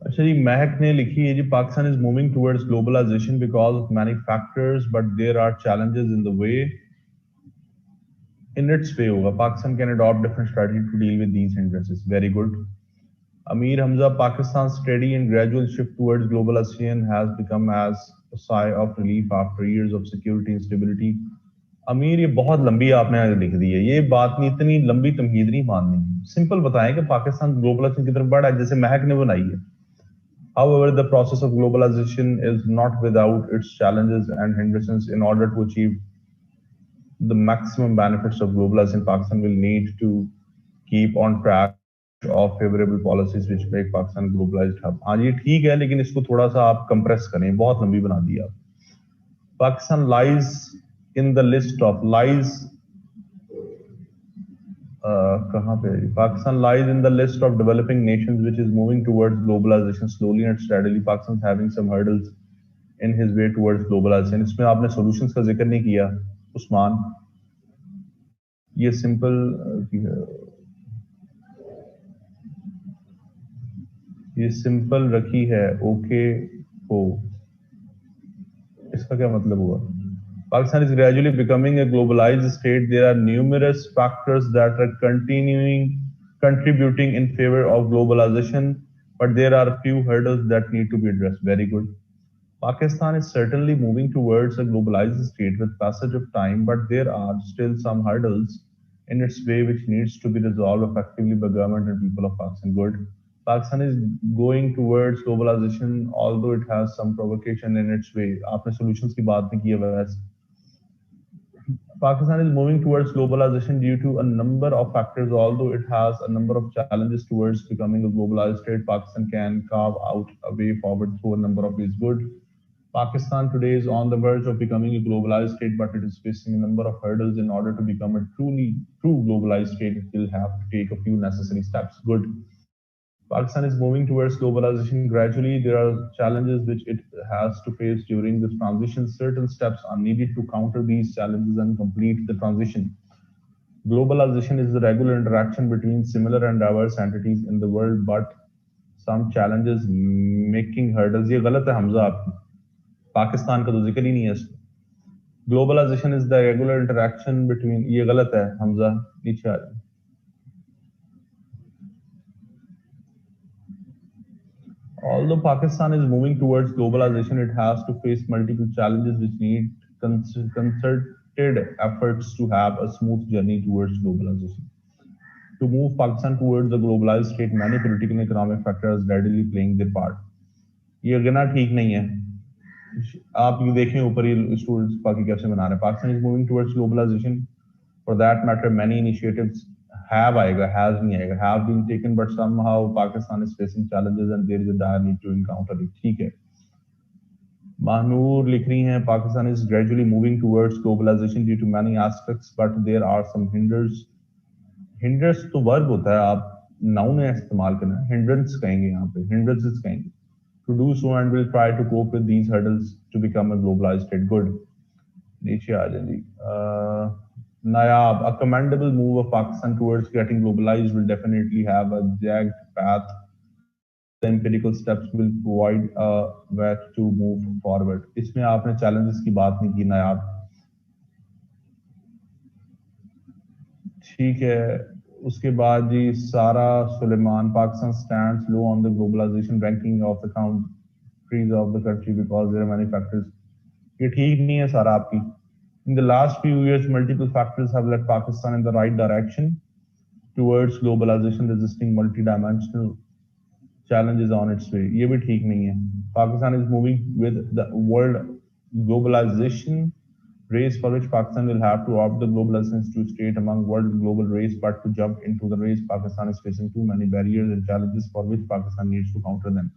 अच्छा जी, महक ने लिखी है जी, Pakistan is moving towards globalisation because of many factors but there are challenges in the way, in its way होगा, Pakistan can adopt different strategy to deal with these hindrances. Very good. Amir Hamza, Pakistan's steady and gradual shift towards globalization has become as a sigh of relief after years of security and stability. अमीर, ये बहुत लंबी आपने लिख दी है, ये बात नहीं, इतनी लंबी तमहीद नहीं माननी। सिंपल बताएं कि पाकिस्तान ग्लोबलाइजेशन की तरफ बढ़ा है, जैसे महक ने बनाई है। However, the process of globalization is not without its challenges and hindrances. In order to achieve the maximum benefits of globalization, Pakistan will need to keep on track of favorable policies which make Pakistan globalized hub। हाँ जी ठीक है, लेकिन इसको थोड़ा सा आप compress करें, बहुत लंबी बना दी आप। Pakistan lies in the list of lies, कहाँ पे है? Pakistan lies in the list of developing nations which is moving towards globalization slowly and steadily. Pakistan having some hurdles in his way towards globalization। इसमें आपने solutions का जिक्र नहीं किया उस्मान, ये सिंपल रखी है ओके हो, इसका क्या मतलब हुआ? Pakistan is gradually becoming a globalized state. There are numerous factors that are contributing in favor of globalization, but there are a few hurdles that need to be addressed. Very good. Pakistan is certainly moving towards a globalized state with passage of time, but there are still some hurdles in its way which needs to be resolved effectively by government and people of Pakistan. Good. Pakistan is going towards globalization, although it has some provocation in its way. आपने solutions की बात नहीं की है वैसे। Pakistan is moving towards globalization due to a number of factors, although it has a number of challenges towards becoming a globalized state. Pakistan can carve out a way forward through a number of ways. Good. Pakistan today is on the verge of becoming a globalized state, but it is facing a number of hurdles. In order to become a true globalized state, it will have to take a few necessary steps. Good. Pakistan is moving towards globalization gradually. There are challenges which it has to face during this transition. Certain steps are needed to counter these challenges and complete the transition. Globalization is the regular interaction between similar and diverse entities in the world, but some challenges making hurdles. ये गलत है हमजा आपकी. पाकिस्तान का तो जिक्र ही नहीं है इसमें. Globalization is the regular interaction between. ये गलत है हमजा, नीचे आ जाए. Although Pakistan is moving towards globalization, it has to face multiple challenges which need concerted efforts to have a smooth journey towards globalization. To move Pakistan towards the globalized state, many political and economic factors readily playing their part. ये गिना ठीक नहीं है. आप ये देखें ऊपर ये स्टूडेंट्स बाकी कैसे बना रहे हैं. Pakistan is moving towards globalization. For that matter, many initiatives have आएगा, has नहीं आएगा, have been taken, but somehow Pakistan is facing challenges and there is a dire need to encounter it. ठीक है. Mahnur लिख रही हैं, Pakistan is gradually moving towards globalization due to many aspects, but there are some hinders. Hinders तो verb होता है, आप noun है इस्तेमाल करना है. Hindrance कहेंगे यहाँ पे, hindrances कहेंगे. To do so and will try to cope with these hurdles to become a globalized state. Good. नीचे आ जाइए. Nayab, a commendable move of Pakistan towards getting globalized will definitely have a jagged path. The empirical steps will provide a way to move forward. इसमें आपने challenges की बात नहीं की नायाब. ठीक है. उसके बाद जी सारा Suleman, Pakistan stands low on the globalization ranking of the countries of the country because there are many factors. ये ठीक नहीं है सारा आपकी. In the last few years, multiple factors have led Pakistan in the right direction towards globalization, resisting multidimensional challenges on its way. ये भी ठीक नहीं है. Pakistan is moving with the world globalization race for which Pakistan will have to opt the globalization to state among world global race, but to jump into the race, Pakistan is facing too many barriers and challenges for which Pakistan needs to counter them.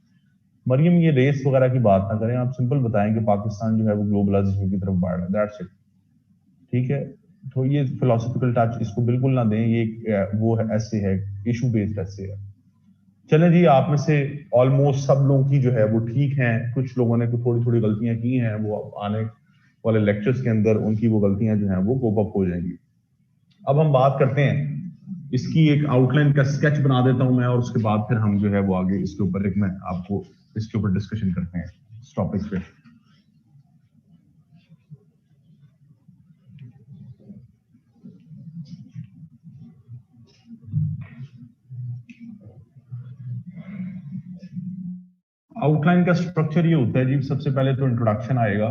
Maryam ये race वगैरह की बात ना करें, आप simple बताएं कि पाकिस्तान जो है वो ग्लोबलाइजेशन की तरफ बढ़ रहा है. That's it. ठीक है. तो ये फिलोसफिकल टच इसको बिल्कुल ना दें. ये वो है, ऐसे है, इशू बेस्ड ऐसे है. चलें जी, आप में से ऑलमोस्ट सब लोगों की जो है वो ठीक हैं. कुछ लोगों ने थोड़ी थोड़ी गलतियां की हैं, वो आने वाले लेक्चर्स के अंदर उनकी वो गलतियां जो हैं वो कोप अप हो जाएंगी. अब हम बात करते हैं, इसकी एक आउटलाइन का स्केच बना देता हूं मैं, और उसके बाद फिर हम जो है वो आगे इसके ऊपर एक मैं आपको इसके ऊपर डिस्कशन करते हैं इस टॉपिक पे. आउटलाइन का स्ट्रक्चर ये होता है जी, सबसे पहले तो इंट्रोडक्शन आएगा.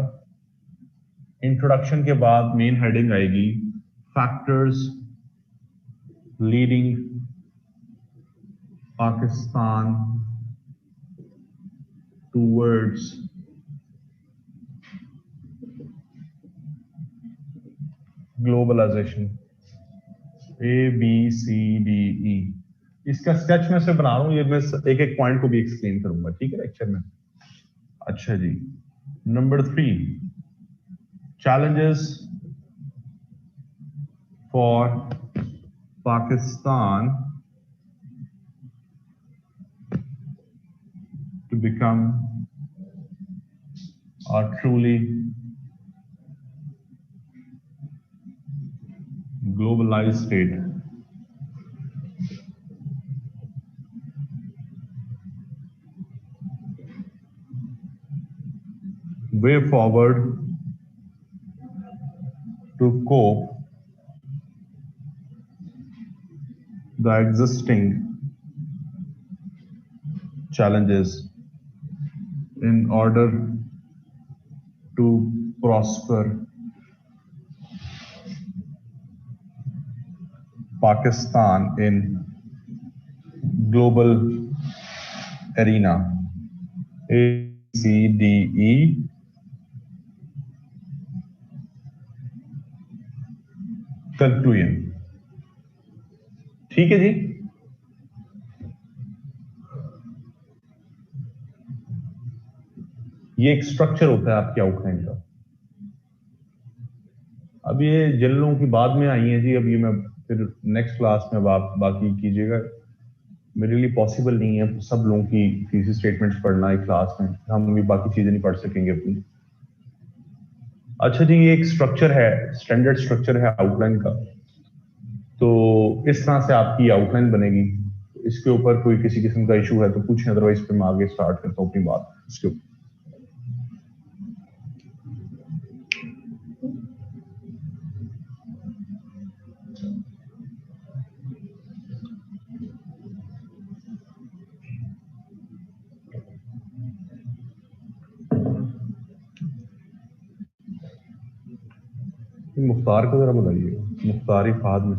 इंट्रोडक्शन के बाद मेन हेडिंग आएगी, factors leading Pakistan towards globalization. ABCDE. इसका स्केच में से बना रहा हूं. ये मैं एक एक पॉइंट को भी एक्सप्लेन करूंगा, ठीक है, लेक्चर में. अच्छा जी. Number 3, challenges for Pakistan to become a truly globalized state. Way forward to cope the existing challenges in order to prosper Pakistan in global arena. ABCDE. Conclusion. ठीक है जी. ये एक स्ट्रक्चर होता है आपके आउटलाइन का। अब ये जिन लोगों की बाद में आई है जी, अब ये मैं फिर नेक्स्ट क्लास में आप बाकी कीजिएगा। मेरे लिए पॉसिबल नहीं है सब लोगों की थीसिस स्टेटमेंट्स पढ़ना एक क्लास में, हम भी बाकी चीजें नहीं पढ़ सकेंगे अपनी। अच्छा जी, ये एक स्ट्रक्चर है, स्टैंडर्ड स्ट्रक्चर है आउटलाइन का। तो इस तरह से आपकी आउटलाइन बनेगी। इसके ऊपर कोई किसी किस्म का इशू है तो पूछें, अदरवाइज फिर मैं आगे स्टार्ट करता हूँ अपनी बात इसके ऊपर। मुख्तार को जरा बुलाइएगा, मुख्तार ही फाद में।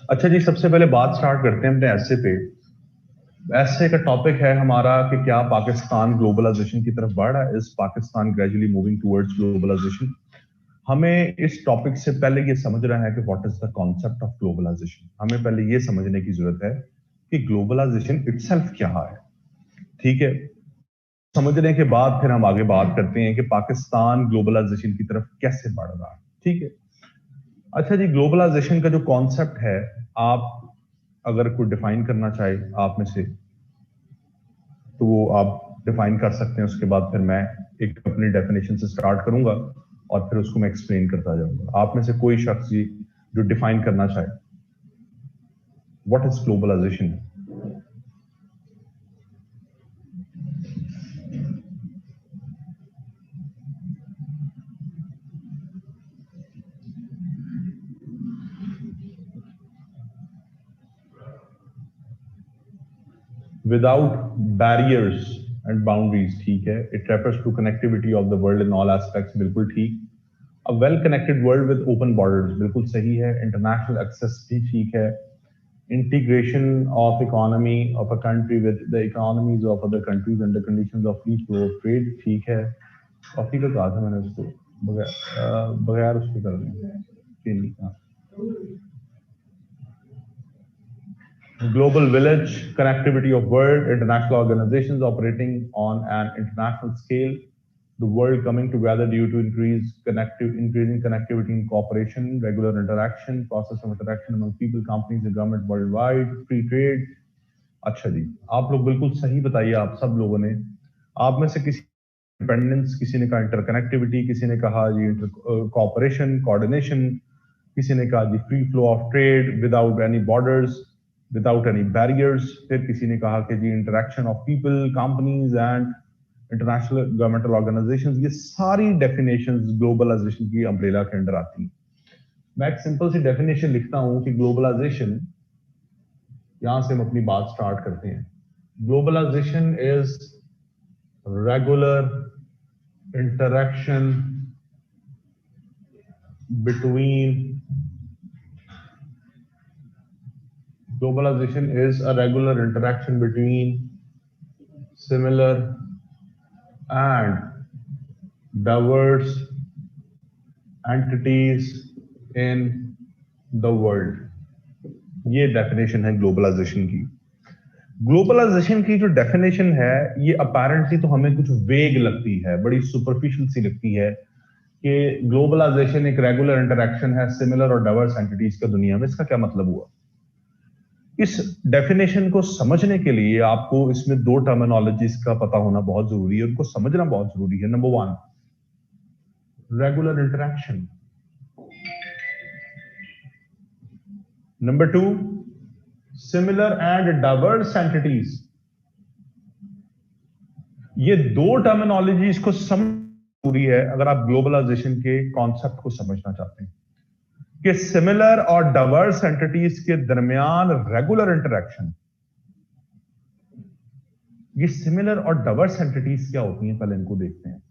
अच्छा जी, सबसे पहले बात स्टार्ट करते हैं अपने ऐसे पे। ऐसे का टॉपिक है हमारा कि क्या पाकिस्तान ग्लोबलाइजेशन की तरफ बढ़ रहा है, is Pakistan gradually moving towards globalization. हमें इस टॉपिक से पहले ये समझ रहा है कि what is the concept of globalization. हमें पहले ये समझने की जरूरत है कि ग्लोबलाइजेशन इटसेल्फ क्या है। ठीक है, समझने के बाद फिर हम आगे बात करते हैं कि पाकिस्तान ग्लोबलाइजेशन की तरफ कैसे बढ़ रहा है। ठीक है, अच्छा जी, ग्लोबलाइजेशन का जो कॉन्सेप्ट है, आप अगर कोई डिफाइन करना चाहे आप में से तो वो आप डिफाइन कर सकते हैं। उसके बाद फिर मैं एक अपनी डेफिनेशन से स्टार्ट करूंगा और फिर उसको मैं एक्सप्लेन करता जाऊंगा। आप में से कोई शख्स जी जो डिफाइन करना चाहे, what is globalization. Without barriers and boundaries, ठीक है। It refers to connectivity of the world in all aspects, बिल्कुल ठीक। A well connected world with open borders, बिल्कुल सही है। इंटरनेशनल एक्सेस भी ठीक है। Integration of economy of a country with the economies of other countries under conditions of free flow of trade, ठीक है। कॉफी का कहा था मैंने उसको, बगैर उसके कर दें। Global village, connectivity of world, international organizations operating on an international scale, the world coming together due to increasing connectivity and cooperation, regular interaction, process of interaction among people, companies and government worldwide, free trade। अच्छा जी, आप लोग बिल्कुल सही बताइए, आप सब लोगों ने। आप में से किसी इंडिपेंडेंस, किसी ने कहा इंटरकनेक्टिविटी, किसी ने कहा जी कोऑपरेशन कोऑर्डिनेशन, किसी ने कहा जी free flow of trade without any borders, without any barriers. फिर किसी ने कहा कि जी interaction of people, companies and international governmental organisations. ये सारी डेफिनेशंस ग्लोबलाइजेशन की अम्ब्रेला के अंडर आती हैं। मैं एक सिंपल सी डेफिनेशन लिखता हूं कि ग्लोबलाइजेशन, यहां से हम अपनी बात स्टार्ट करते हैं। Globalization is regular interaction between Globalization is a regular interaction between similar and diverse entities in the world। ये डेफिनेशन है ग्लोबलाइजेशन की। ग्लोबलाइजेशन की जो डेफिनेशन है, ये अपेरेंटली तो हमें कुछ वेग लगती है, बड़ी सुपरफिशियल सी लगती है कि ग्लोबलाइजेशन एक रेगुलर इंटरेक्शन है सिमिलर और डाइवर्स एंटिटीज का दुनिया में। इसका क्या मतलब हुआ? इस डेफिनेशन को समझने के लिए आपको इसमें दो टर्मिनोलॉजीज का पता होना बहुत जरूरी है, उनको समझना बहुत जरूरी है। Number one, regular interaction. Number two, similar and diverse entities. ये दो टर्मिनोलॉजीज को समझना जरूरी है अगर आप ग्लोबलाइजेशन के कॉन्सेप्ट को समझना चाहते हैं कि सिमिलर और डाइवर्स एंटिटीज के दरमियान रेगुलर इंटरेक्शन। ये सिमिलर और डाइवर्स एंटिटीज क्या होती हैं, पहले इनको देखते हैं।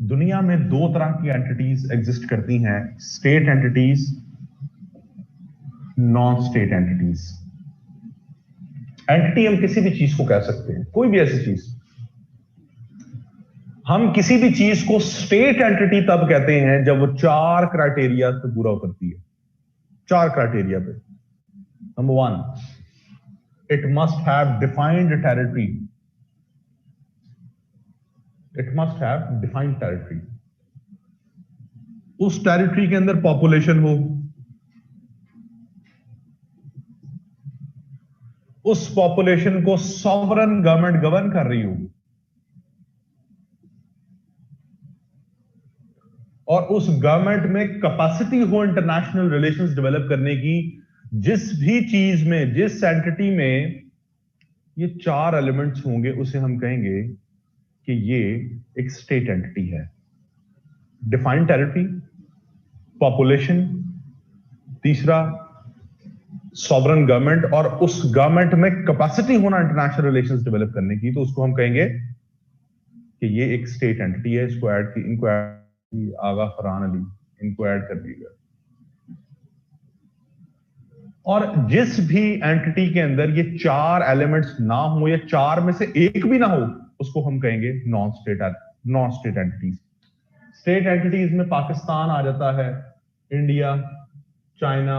दुनिया में दो तरह की एंटिटीज एग्जिस्ट करती हैं, state entities, non state entities. Entity हम किसी भी चीज को कह सकते हैं, कोई भी ऐसी चीज। हम किसी भी चीज को स्टेट एंटिटी तब कहते हैं जब वो चार क्राइटेरिया पे पूरा उतरती है। चार क्राइटेरिया पे। Number one, it must have defined territory. It must have defined territory. उस टेरिटरी के अंदर पॉपुलेशन हो, उस पॉपुलेशन को सॉवरन गवर्नमेंट गवर्न कर रही हो, और उस गवर्नमेंट में कैपेसिटी हो इंटरनेशनल रिलेशंस डेवलप करने की। जिस भी चीज में, जिस एंटिटी में ये चार एलिमेंट्स होंगे, उसे हम कहेंगे कि ये एक स्टेट एंटिटी है। डिफाइंड टेरिटरी, पॉपुलेशन, तीसरा सॉवरन गवर्नमेंट, और उस गवर्नमेंट में कैपेसिटी होना इंटरनेशनल रिलेशंस डेवलप करने की, तो उसको हम कहेंगे कि ये एक स्टेट एंटिटी है। इसको ऐड की, इनको आगा फरहान अली, इनको ऐड कर दीजिएगा। और जिस भी एंटिटी के अंदर ये चार एलिमेंट्स ना हो, या चार में से एक भी ना हो, उसको हम कहेंगे non state entities. State entities में पाकिस्तान आ जाता है, इंडिया, चाइना,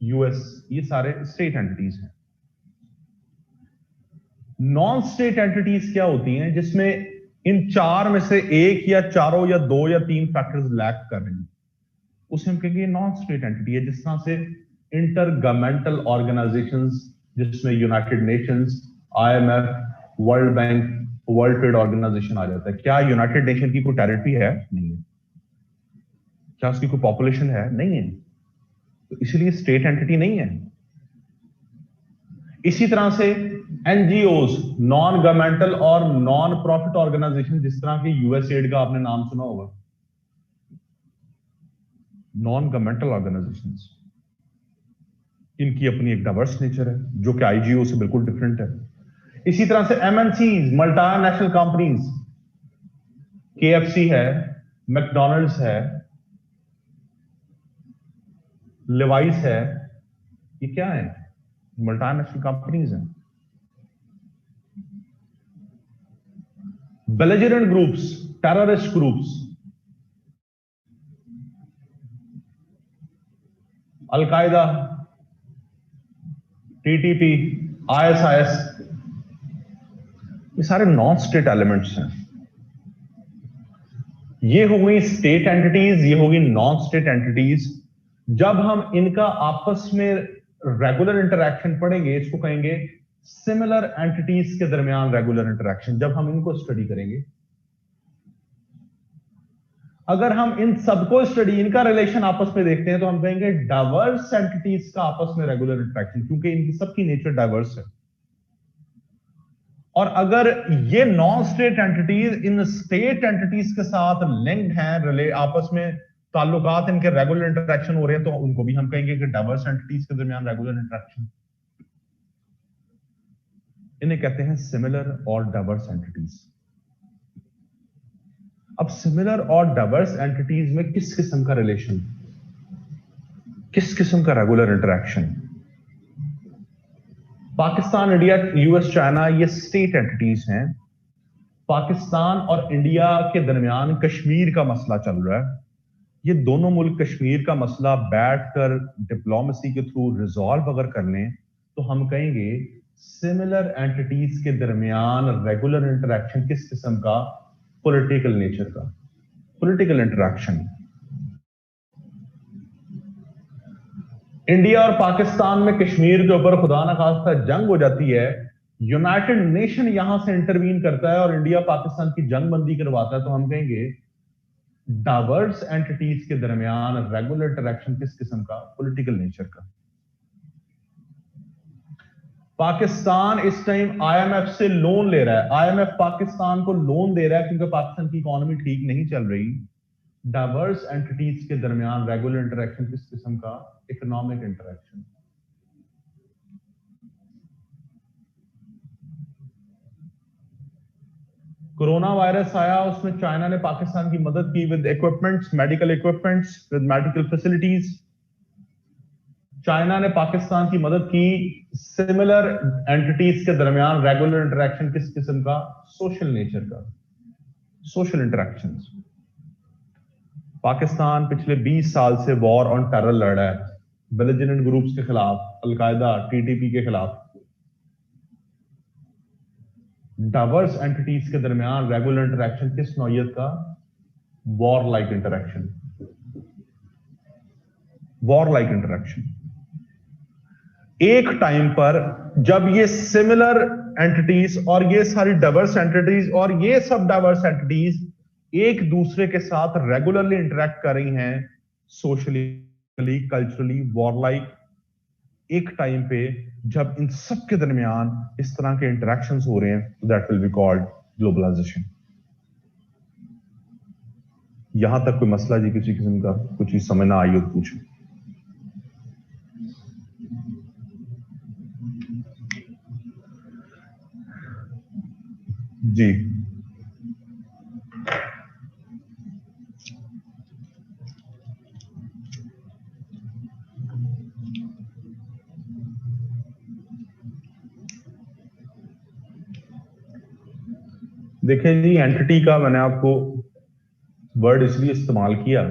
यूएस, ये सारे स्टेट एंटिटीज हैं। नॉन स्टेट एंटिटीज क्या होती हैं? जिसमें इन चार में से एक या चारों या दो या तीन फैक्टर्स लैक कर रहे हैं, उसे हम कहेंगे नॉन स्टेट एंटिटी है। जिस तरह से इंटर गवर्नमेंटल ऑर्गेनाइजेशंस, जिसमें United Nations, IMF, World Bank, World Trade Organisation आ जाता है। क्या यूनाइटेड नेशन की कोई टेरिटरी है? नहीं है। क्या उसकी कोई पॉपुलेशन है? नहीं है। तो इसलिए स्टेट एंटिटी नहीं है। इसी तरह से NGOs, नॉन गवर्नमेंटल और नॉन प्रॉफिट ऑर्गेनाइजेशन, जिस तरह के USAID का आपने नाम सुना होगा, नॉन गवर्नमेंटल ऑर्गेनाइजेशंस, इनकी अपनी एक डाइवर्स नेचर है, जो कि IGO से बिल्कुल डिफरेंट है। इसी तरह से MNCs, मल्टीनेशनल कंपनीज, KFC है, मैकडॉनल्ड्स है, लेवाइस है, ये क्या है? मल्टीनेशनल कंपनीज हैं। Belligerent groups, terrorist groups, al Qaeda, TTP, ISIS, ये सारे नॉन स्टेट एलिमेंट्स हैं। ये हो गई स्टेट एंटिटीज, ये होगी नॉन स्टेट एंटिटीज। जब हम इनका आपस में रेगुलर इंटरैक्शन पढ़ेंगे, इसको कहेंगे सिमिलर एंटिटीज के दरमियान रेगुलर इंटरैक्शन। जब हम इनको स्टडी करेंगे, अगर हम इन सबको स्टडी, इनका रिलेशन आपस में देखते हैं, तो हम कहेंगे डाइवर्स एंटिटीज का आपस में रेगुलर इंटरैक्शन, क्योंकि इनकी सबकी नेचर डाइवर्स है। और अगर ये नॉन स्टेट एंटिटीज इन स्टेट एंटिटीज के साथ लिंक्ड हैं, आपस में ताल्लुकात, इनके रेगुलर इंटरैक्शन हो रहे हैं, तो उनको भी हम कहेंगे कि डाइवर्स एंटिटीज के दरमियान रेगुलर इंटरैक्शन। इन्हें कहते हैं सिमिलर और डाइवर्स एंटिटीज। अब सिमिलर और डाइवर्स एंटिटीज में किस किस्म का रिलेशन, किस किस्म का regular interaction? Pakistan, India, US, China, ये स्टेट एंटिटीज हैं। पाकिस्तान और इंडिया के दरमियान कश्मीर का मसला चल रहा है। ये दोनों मुल्क कश्मीर का मसला बैठकर डिप्लोमेसी के थ्रू रिजॉल्व अगर कर लें, तो हम कहेंगे सिमिलर एंटिटीज के दरमियान रेगुलर इंटरैक्शन किस किस्म का? पॉलिटिकल नेचर का, पॉलिटिकल इंटरैक्शन। इंडिया और पाकिस्तान में कश्मीर के ऊपर खुदा ना खास्ता जंग हो जाती है, यूनाइटेड नेशन यहां से इंटरवीन करता है और इंडिया पाकिस्तान की जंग बंदी करवाता है, तो हम कहेंगे डाइवर्स एंटिटीज के दरमियान रेगुलर इंटरैक्शन किस किस्म का? पॉलिटिकल नेचर का। पाकिस्तान इस टाइम IMF से लोन ले रहा है, IMF पाकिस्तान को लोन दे रहा है क्योंकि पाकिस्तान की इकोनॉमी ठीक नहीं चल रही। डाइवर्स एंटिटीज के दरमियान रेगुलर इंटरैक्शन किस किस्म का? Economic interaction. कोरोना वायरस आया, उसमें चाइना ने पाकिस्तान की मदद की with equipments, medical equipments, with medical facilities. China ने पाकिस्तान की मदद की। सिमिलर एंटिटीज के दरमियान रेगुलर इंटरैक्शन किस किस्म का? सोशल नेचर का, सोशल इंटरैक्शंस। पाकिस्तान पिछले 20 साल से वॉर ऑन टेरर लड़ रहा है, बेलिजेरेंट ग्रुप्स के खिलाफ, अलकायदा, TTP के खिलाफ। डाइवर्स एंटिटीज के दरमियान रेगुलर इंटरेक्शन किस नौयत का? War like interaction. War like interaction. एक टाइम पर जब ये सिमिलर एंटिटीज और ये सारी डाइवर्स एंटिटीज और ये सब डाइवर्स एंटिटीज एक दूसरे के साथ रेगुलरली इंटरेक्ट कर रही हैं, सोशली, कल्चरली, वॉर लाइक, एक टाइम पे जब इन सब के दरमियान इस तरह के इंटरेक्शंस हो रहे हैं, that will be called globalization. यहां तक कोई मसला जी, किसी किस्म का कुछ चीज समझ ना आई हो तो पूछो। जी देखिए जी, एंटिटी का मैंने आपको वर्ड इसलिए इस्तेमाल किया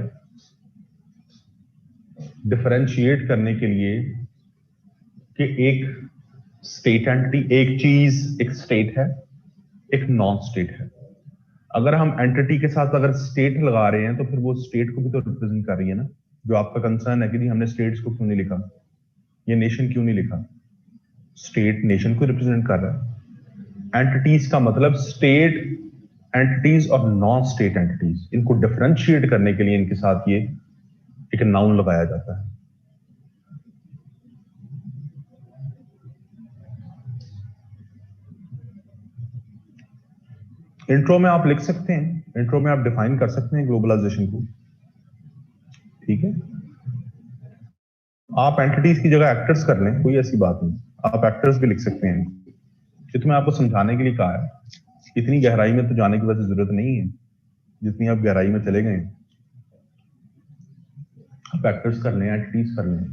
डिफरेंशिएट करने के लिए कि एक स्टेट एंटिटी, एक चीज एक स्टेट है, एक नॉन स्टेट है। अगर हम एंटिटी के साथ अगर स्टेट लगा रहे हैं तो फिर वो स्टेट को भी तो रिप्रेजेंट कर रही है ना। जो आपका कंसर्न है कि हमने स्टेट्स को क्यों नहीं लिखा, ये नेशन क्यों नहीं लिखा, स्टेट नेशन को रिप्रेजेंट कर रहा है। एंटिटीज का मतलब स्टेट एंटिटीज और नॉन स्टेट एंटिटीज, इनको डिफरेंशिएट करने के लिए इनके साथ ये एक नाउन लगाया जाता है। इंट्रो में आप लिख सकते हैं, इंट्रो में आप डिफाइन कर सकते हैं ग्लोबलाइजेशन को, ठीक है। आप एंटिटीज की जगह एक्टर्स कर लें, कोई ऐसी बात नहीं, आप एक्टर्स भी लिख सकते हैं। ये तो मैं आपको समझाने के लिए कहा है, इतनी गहराई में तो जाने की वैसे जरूरत नहीं है जितनी आप गहराई में चले गए। आप एक्टर्स कर लें, एंटिटीज कर लें,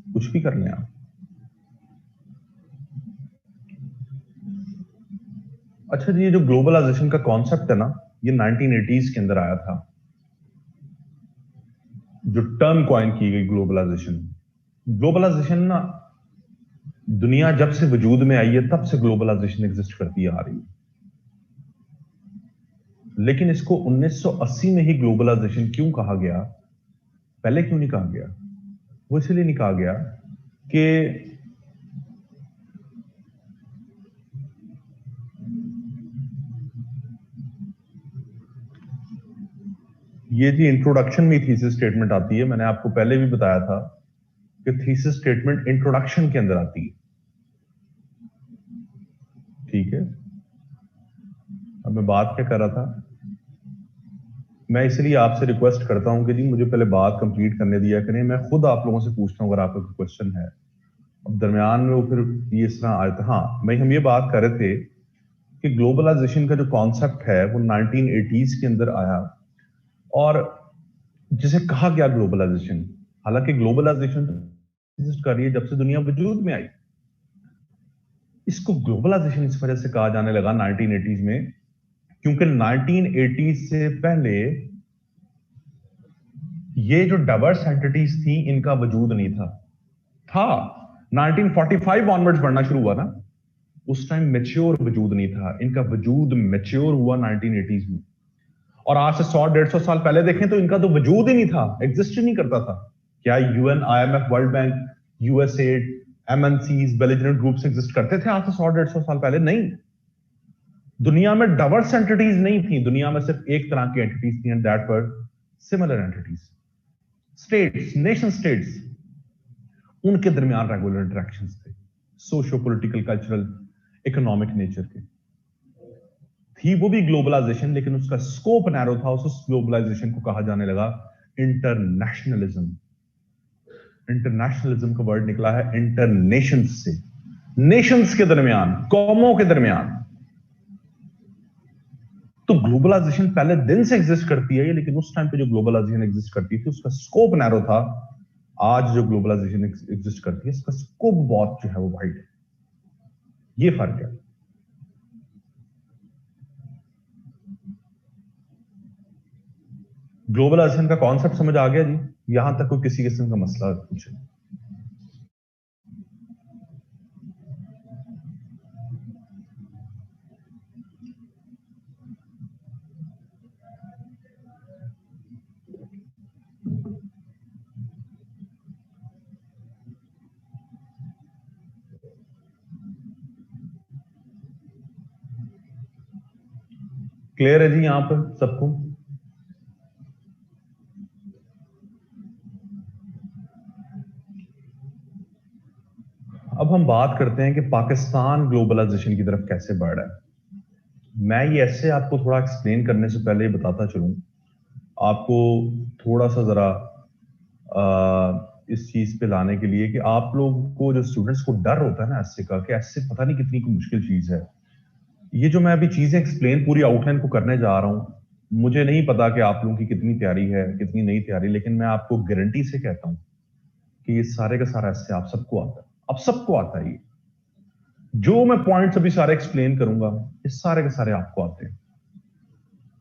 कुछ भी कर लें आप। अच्छा जी, ये जो ग्लोबलाइजेशन का कॉन्सेप्ट है ना, ये 1980s के अंदर आया था, जो टर्म कॉइन की गई ग्लोबलाइजेशन। ग्लोबलाइजेशन ना दुनिया जब से वजूद में आई है तब से ग्लोबलाइजेशन एग्जिस्ट करती आ रही है, लेकिन इसको 1980 में ही ग्लोबलाइजेशन क्यों कहा गया, पहले क्यों नहीं कहा गया? वो इसलिए नहीं कहा गया कि ये जी इंट्रोडक्शन में थीसिस स्टेटमेंट आती है। मैंने आपको पहले भी बताया था कि थीसिस स्टेटमेंट इंट्रोडक्शन के अंदर आती है, ठीक है। अब मैं बात क्या कर रहा था, मैं इसलिए आपसे रिक्वेस्ट करता हूं कि जी मुझे पहले बात कंप्लीट करने दिया करें, मैं खुद आप लोगों से पूछता हूं अगर आपका कोई क्वेश्चन है। अब दरमियान में वो फिर ये इस तरह आया था। हाँ, मैं हम ये बात कर रहे थे कि ग्लोबलाइजेशन का जो कॉन्सेप्ट है वो 1980s के अंदर आया और जिसे कहा गया ग्लोबलाइजेशन, हालांकि ग्लोबलाइजेशन एग्जिस्ट कर रही है जब से दुनिया वजूद में आई। इसको ग्लोबलाइजेशन इस वजह से कहा जाने लगा 1980s में क्योंकि 1980s से पहले ये जो डाइवर्स एंटिटीज थी इनका वजूद नहीं था 1945 ऑनवर्ड्स बढ़ना शुरू हुआ ना, उस टाइम मैच्योर वजूद नहीं था, इनका वजूद मैच्योर हुआ 1980s में। और आज से 100-150 साल पहले देखें तो इनका तो वजूद ही नहीं था, एग्जिस्ट ही नहीं करता था। क्या UN, IMF, world bank, USAID, MNCs, belligerent groups exist करते थे आज से 100-150 साल पहले? नहीं। दुनिया में डाइवर्स एंटिटीज नहीं थी, दुनिया में सिर्फ एक तरह की एंटिटीज थी, and that were similar entities, states, nation states. उनके दरमियान रेगुलर इंटरेक्शंस थे, socio political, cultural, economic nature के थी। वो भी ग्लोबलाइजेशन, लेकिन उसका स्कोप नैरो था। उस ग्लोबलाइजेशन को कहा जाने लगा इंटरनेशनलिज्म। इंटरनेशनलिज्म का वर्ड निकला है इंटरनेशंस से, नेशंस के दरमियान, कौमों के दरमियान। तो ग्लोबलाइजेशन पहले दिन से एग्जिस्ट करती है, लेकिन उस टाइम पे जो ग्लोबलाइजेशन एग्जिस्ट करती थी उसका स्कोप नैरो था। आज जो ग्लोबलाइजेशन एग्जिस्ट करती है इसका स्कोप बहुत जो है वो वाइड है। ये फर्क है। ग्लोबलाइजेशन का कॉन्सेप्ट समझ आ गया जी? यहां तक कोई किसी किस्म का मसला पूछे? क्लियर है जी यहां पर सबको? अब हम बात करते हैं कि पाकिस्तान ग्लोबलाइजेशन की तरफ कैसे बढ़ रहा है। मैं ये ऐसे आपको थोड़ा एक्सप्लेन करने से पहले बताता चलूं, आपको थोड़ा सा जरा इस चीज पे लाने के लिए कि आप लोग को, जो स्टूडेंट्स को डर होता है ना ऐसे का, कि ऐसे पता नहीं कितनी को मुश्किल चीज है। ये जो मैं अभी चीजें एक्सप्लेन पूरी आउटलाइन को करने जा रहा हूं, मुझे नहीं पता कि आप लोगों की कितनी तैयारी है कितनी नहीं तैयारी, लेकिन मैं आपको गारंटी से कहता हूं कि ये सारे का सारा ऐसे आप सबको आता है, आप सबको आता है। ये जो मैं पॉइंट्स अभी सारे एक्सप्लेन करूंगा, ये सारे के सारे आपको आते हैं।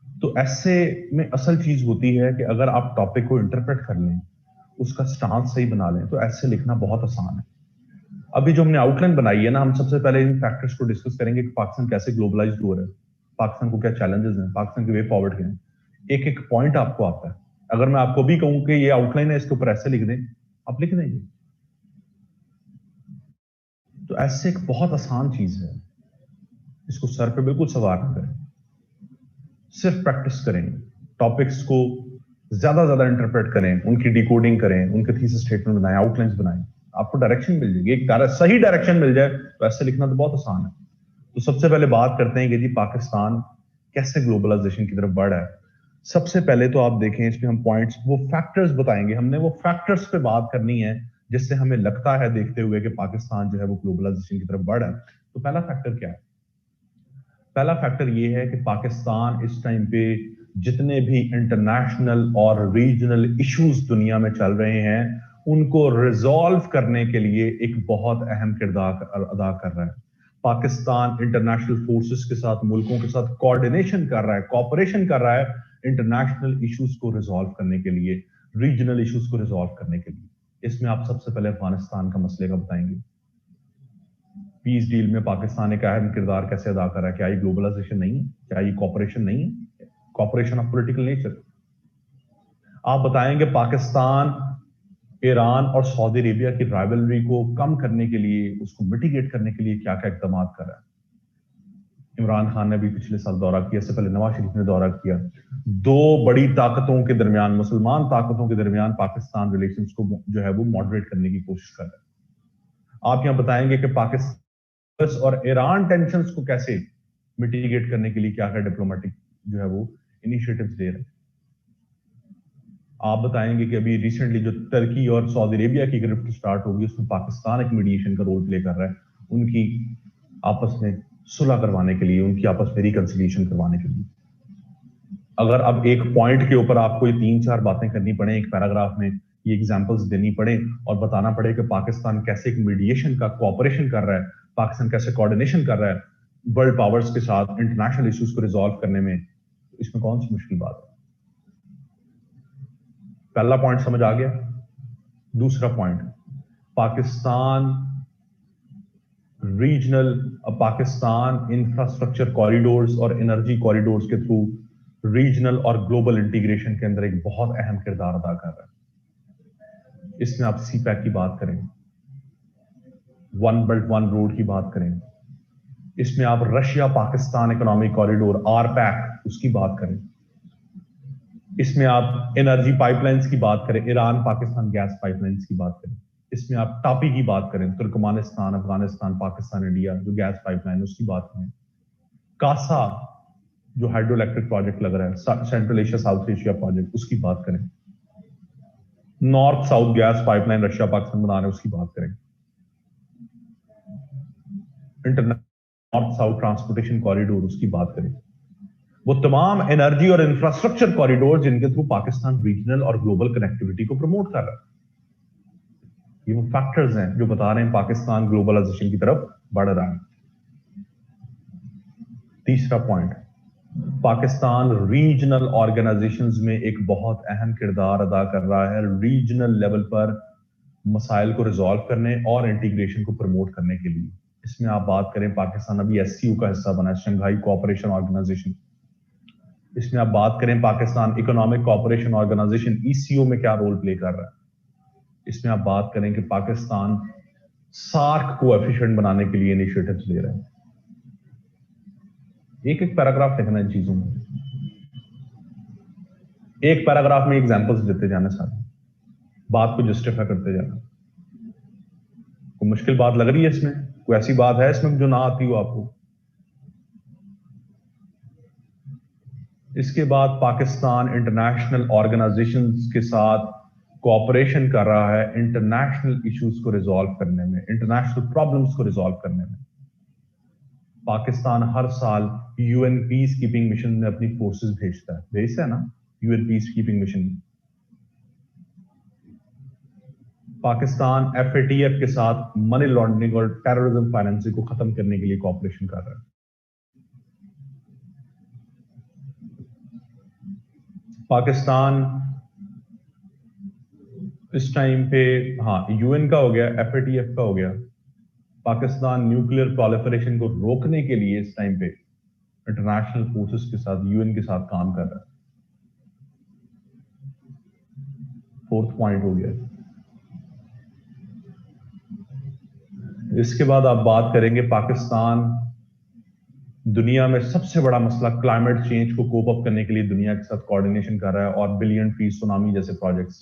तो ऐसे में असल चीज होती है कि अगर आप टॉपिक को इंटरप्रेट कर लें, उसका स्टांस सही बना लें, तो ऐसे लिखना बहुत आसान है। अभी जो हमने आउटलाइन बनाई है ना, हम सबसे पहले इन फैक्टर्स को डिस्कस करेंगे कि पाकिस्तान कैसे ग्लोबलाइज्ड हो रहा है, पाकिस्तान को क्या चैलेंजेस हैं, पाकिस्तान के वे फॉरवर्ड क्या है। एक एक पॉइंट आपको आता है। अगर मैं आपको भी कहूं कि ये आउटलाइन है, इसके ऊपर ऐसे लिख दें, आप लिख देंगे। तो ऐसे एक बहुत आसान चीज है, इसको सर पे बिल्कुल सवार ना करें, सिर्फ प्रैक्टिस करें, टॉपिक्स को ज्यादा इंटरप्रेट करें, उनकी डिकोडिंग करें, उनके थीसिस स्टेटमेंट बनाएं, आउटलाइंस बनाएं, आपको डायरेक्शन मिल जाएगी। एक सही डायरेक्शन मिल जाए तो ऐसे लिखना तो बहुत आसान है। तो सबसे पहले बात करते हैं कि जी पाकिस्तान कैसे ग्लोबलाइजेशन की तरफ बढ़ रहा है। सबसे पहले तो आप देखें, इसमें हम पॉइंट्स, वो फैक्टर्स बताएंगे, हमने वो फैक्टर्स पे बात करनी है जिससे हमें लगता है देखते हुए कि पाकिस्तान जो है वो ग्लोबलाइजेशन की तरफ बढ़ रहा है। तो पहला फैक्टर क्या है? पहला फैक्टर ये है कि पाकिस्तान इस टाइम पे जितने भी इंटरनेशनल और रीजनल इश्यूज दुनिया में चल रहे हैं, उनको रिजॉल्व करने के लिए एक बहुत अहम किरदार अदा कर रहा है। पाकिस्तान इंटरनेशनल फोर्सेस के साथ, मुल्कों के साथ कोऑर्डिनेशन कर रहा है, कॉपरेशन कर रहा है इंटरनेशनल इश्यूज को रिजॉल्व करने के लिए, रीजनल इश्यूज को रिजॉल्व करने के लिए। इसमें आप सबसे पहले अफगानिस्तान का मसले का बताएंगे। पीस डील में पाकिस्तान एक अहम किरदार कैसे अदा कर रहा है? क्या ये ग्लोबलाइजेशन नहीं है? क्या ये कॉपरेशन नहीं है? Cooperation of political nature. आप बताएंगे पाकिस्तान ईरान और सऊदी अरेबिया की राइवलरी को कम करने के लिए, उसको मिटिगेट करने के लिए क्या क्या इकदाम कर रहा है। इमरान खान ने भी पिछले साल दौरा किया, इससे पहले नवाज शरीफ ने दौरा किया। दो बड़ी ताकतों के दरमियान, मुसलमान ताकतों के दरमियान पाकिस्तान रिलेशंस को जो है वो मॉडरेट करने की कोशिश कर रहा है। आप यहां बताएंगे कि पाकिस्तान और ईरान टेंशंस को कैसे मिटिगेट करने के लिए क्या क्या डिप्लोमेटिक जो है वो इनिशिएटिव्स ले रहे हैं। आप बताएंगे कि अभी रिसेंटली जो तुर्की और सऊदी अरेबिया की गिरफ्त स्टार्ट होगी, उसमें पाकिस्तान एक मीडिएशन का रोल प्ले कर रहा है, उनकी आपस में सुलह करवाने के लिए, उनकी आपस में रिकंसिलिएशन करवाने के लिए। अगर अब एक पॉइंट के ऊपर आपको ये 3-4 बातें करनी पड़े, एक पैराग्राफ में ये एग्जांपल्स देनी पड़े और बताना पड़े कि पाकिस्तान कैसे एक मीडिएशन का कोऑपरेशन कर रहा है, पाकिस्तान कैसे कोऑर्डिनेशन कर रहा है वर्ल्ड पावर्स के साथ इंटरनेशनल इश्यूज को रिजॉल्व करने में, इसमें कौन सी मुश्किल बात है? पहला पॉइंट समझ आ गया। दूसरा point, Pakistan regional, Pakistan infrastructure corridors और एनर्जी कॉरिडोर्स के थ्रू रीजनल और ग्लोबल इंटीग्रेशन के अंदर एक बहुत अहम किरदार अदा कर रहा है। इसमें आप सीपैक की बात करें, वन बेल्ट वन रोड की बात करें, इसमें आप रशिया पाकिस्तान इकोनॉमिक कॉरिडोर आरपैक उसकी बात करें, इसमें आप एनर्जी पाइपलाइंस की बात करें, ईरान पाकिस्तान गैस पाइपलाइंस की बात करें, इसमें आप टापी की बात करें, तुर्कमानिस्तान अफगानिस्तान पाकिस्तान इंडिया जो गैस पाइपलाइन उसकी बात करें, कासा जो हाइड्रो इलेक्ट्रिक प्रोजेक्ट लग रहा है, central Asia south Asia project उसकी बात करें, north south gas pipeline Russia Pakistan बना रहे हैं उसकी बात करें, international north south transportation corridor उसकी बात करें। वो तमाम एनर्जी और इंफ्रास्ट्रक्चर कॉरिडोर जिनके थ्रू पाकिस्तान रीजनल और ग्लोबल कनेक्टिविटी को प्रमोट कर रहा है। ये वो फैक्टर्स हैं जो बता रहे हैं पाकिस्तान ग्लोबलाइजेशन की तरफ बढ़ रहा है। तीसरा पॉइंट, पाकिस्तान रीजनल ऑर्गेनाइजेशंस में एक बहुत अहम किरदार अदा कर रहा है, रीजनल लेवल पर मसाइल को रिजॉल्व करने और इंटीग्रेशन को प्रमोट करने के लिए। इसमें आप बात करें, पाकिस्तान अभी एससीओ का हिस्सा बना है, शंघाई कोऑपरेशन ऑर्गेनाइजेशन। इसमें आप बात करें, Pakistan economic cooperation organization ECO में क्या रोल प्ले कर रहा है। इसमें आप बात करें कि पाकिस्तान सार्क को एफिशिएंट बनाने के लिए इनिशिएटिव्स ले रहे हैं। एक एक पैराग्राफ लिखना इन चीजों में, एक पैराग्राफ में एग्जांपल्स देते जाना, सारे बात को जस्टिफाई करते जाना। कोई मुश्किल बात लग रही है इसमें? कोई ऐसी बात है इसमें जो ना आती हो आपको? इसके बाद पाकिस्तान इंटरनेशनल ऑर्गेनाइजेशंस के साथ कोऑपरेशन कर रहा है इंटरनेशनल इश्यूज को रिजॉल्व करने में, इंटरनेशनल प्रॉब्लम्स को रिजॉल्व करने में। पाकिस्तान हर साल यूएन पीस कीपिंग मिशन में अपनी फोर्सेस भेजता है ना, UN peace keeping mission. Pakistan FATF के साथ मनी लॉन्ड्रिंग और टेररिज्म फाइनेंसिंग को खत्म करने के लिए कोऑपरेशन कर रहा है। पाकिस्तान इस टाइम पे, हाँ यूएन का हो गया, एफएटीएफ का हो गया, पाकिस्तान न्यूक्लियर प्रोलिफरेशन को रोकने के लिए इस टाइम पे इंटरनेशनल फोर्सेस के साथ, यूएन के साथ काम कर रहा है। फोर्थ पॉइंट हो गया। इसके बाद आप बात करेंगे पाकिस्तान दुनिया में सबसे बड़ा मसला क्लाइमेट चेंज को कोप अप करने के लिए दुनिया के साथ कोऑर्डिनेशन कर रहा है और बिलियन ट्री सुनामी जैसे प्रोजेक्ट्स।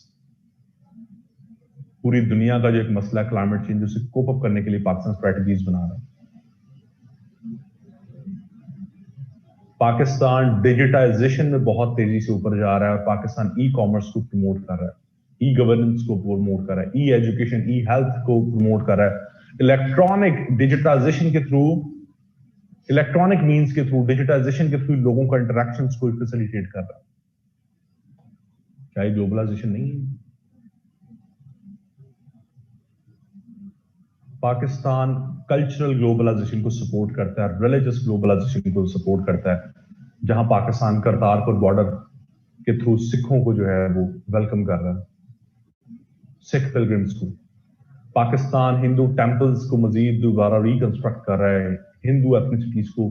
पूरी दुनिया का जो एक मसला है क्लाइमेट चेंज, उसे कोप अप करने के लिए पाकिस्तान स्ट्रेटजीज बना रहा है। पाकिस्तान डिजिटाइजेशन में बहुत तेजी से ऊपर जा रहा है और पाकिस्तान ई कॉमर्स को प्रमोट कर रहा है, ई गवर्नेंस को प्रमोट कर रहा है, ई एजुकेशन, ई हेल्थ को प्रमोट कर रहा है। इलेक्ट्रॉनिक डिजिटाइजेशन के थ्रू, इलेक्ट्रॉनिक मींस के थ्रू, डिजिटाइजेशन के थ्रू लोगों का इंटरेक्शंस को फैसिलिटेट कर रहा है। क्या ये ग्लोबलाइजेशन नहीं है? पाकिस्तान कल्चरल ग्लोबलाइजेशन को सपोर्ट करता है, रिलीजियस ग्लोबलाइजेशन को सपोर्ट करता है, जहां पाकिस्तान करतारपुर बॉर्डर के थ्रू सिखों को जो है वो वेलकम कर रहा है, सिख पिलग्रिम्स को। पाकिस्तान हिंदू टेंपल्स को मजीद दोबारा रिकंस्ट्रक्ट कर रहा है, हिंदू एथनिसिटीज को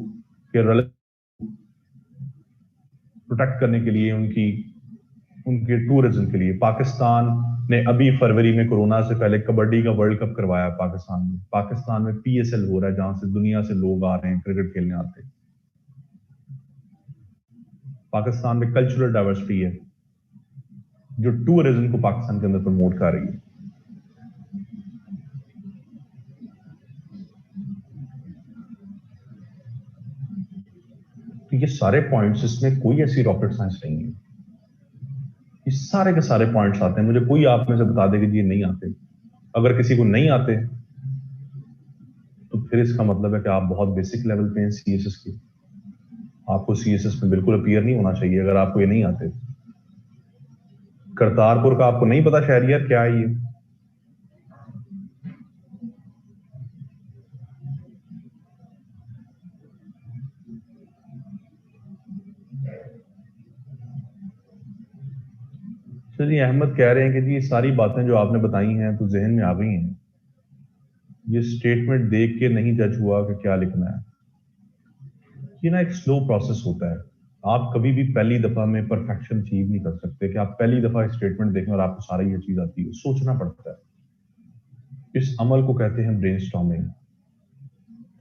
प्रोटेक्ट करने के लिए, उनके टूरिज्म के लिए। पाकिस्तान ने अभी फरवरी में कोरोना से पहले कबड्डी का वर्ल्ड कप करवाया पाकिस्तान में। पाकिस्तान में पीएसएल हो रहा है, जहां से दुनिया से लोग आ रहे हैं, क्रिकेट खेलने आते हैं। पाकिस्तान में कल्चरल डाइवर्सिटी है जो टूरिज्म को पाकिस्तान के अंदर प्रमोट कर रही है। तो ये सारे पॉइंट्स, इसमें कोई ऐसी रॉकेट साइंस नहीं है, ये सारे के सारे पॉइंट्स आते हैं। मुझे कोई आप में से बता दे कि ये नहीं आते। अगर किसी को नहीं आते तो फिर इसका मतलब है कि आप बहुत बेसिक लेवल पे हैं सीएसएस के। आपको सीएसएस में बिल्कुल अपीयर नहीं होना चाहिए अगर आपको ये नहीं आते। करतारपुर का आपको नहीं पता शहरियार क्या है ये? जी अहमद कह रहे हैं कि जी ये सारी बातें जो आपने बताई हैं तो जहन में आ गई हैं, ये स्टेटमेंट देख के नहीं जज हुआ कि क्या लिखना है। ये ना एक स्लो प्रोसेस होता है। आप कभी भी पहली दफा में परफेक्शन अचीव नहीं कर सकते कि आप पहली दफा स्टेटमेंट देखें और आपको सारी ये चीज आती है। सोचना पड़ता है। इस अमल को कहते हैं ब्रेनस्टॉर्मिंग।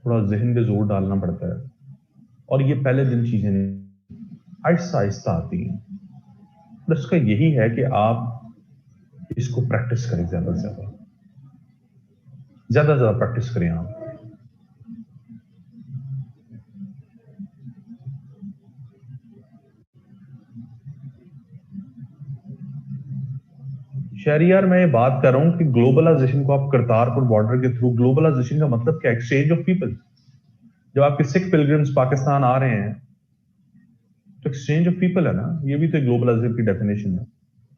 थोड़ा जहन पे जोर डालना पड़ता है और ये पहले दिन चीजें नहीं, आहिस्ता आहिस्ता आती हैं। इसका यही है कि आप इसको प्रैक्टिस करें, ज्यादा से ज्यादा प्रैक्टिस करें आप। शहरियार मैं ये बात कर रहा हूं कि ग्लोबलाइजेशन को आप करतारपुर बॉर्डर के थ्रू, ग्लोबलाइजेशन का मतलब क्या? Exchange of people. जब आपके सिख पिलग्रिम्स पाकिस्तान आ रहे हैं तो एक्सचेंज ऑफ पीपल है ना, ये भी तो ग्लोबलाइजेशन की डेफिनेशन है।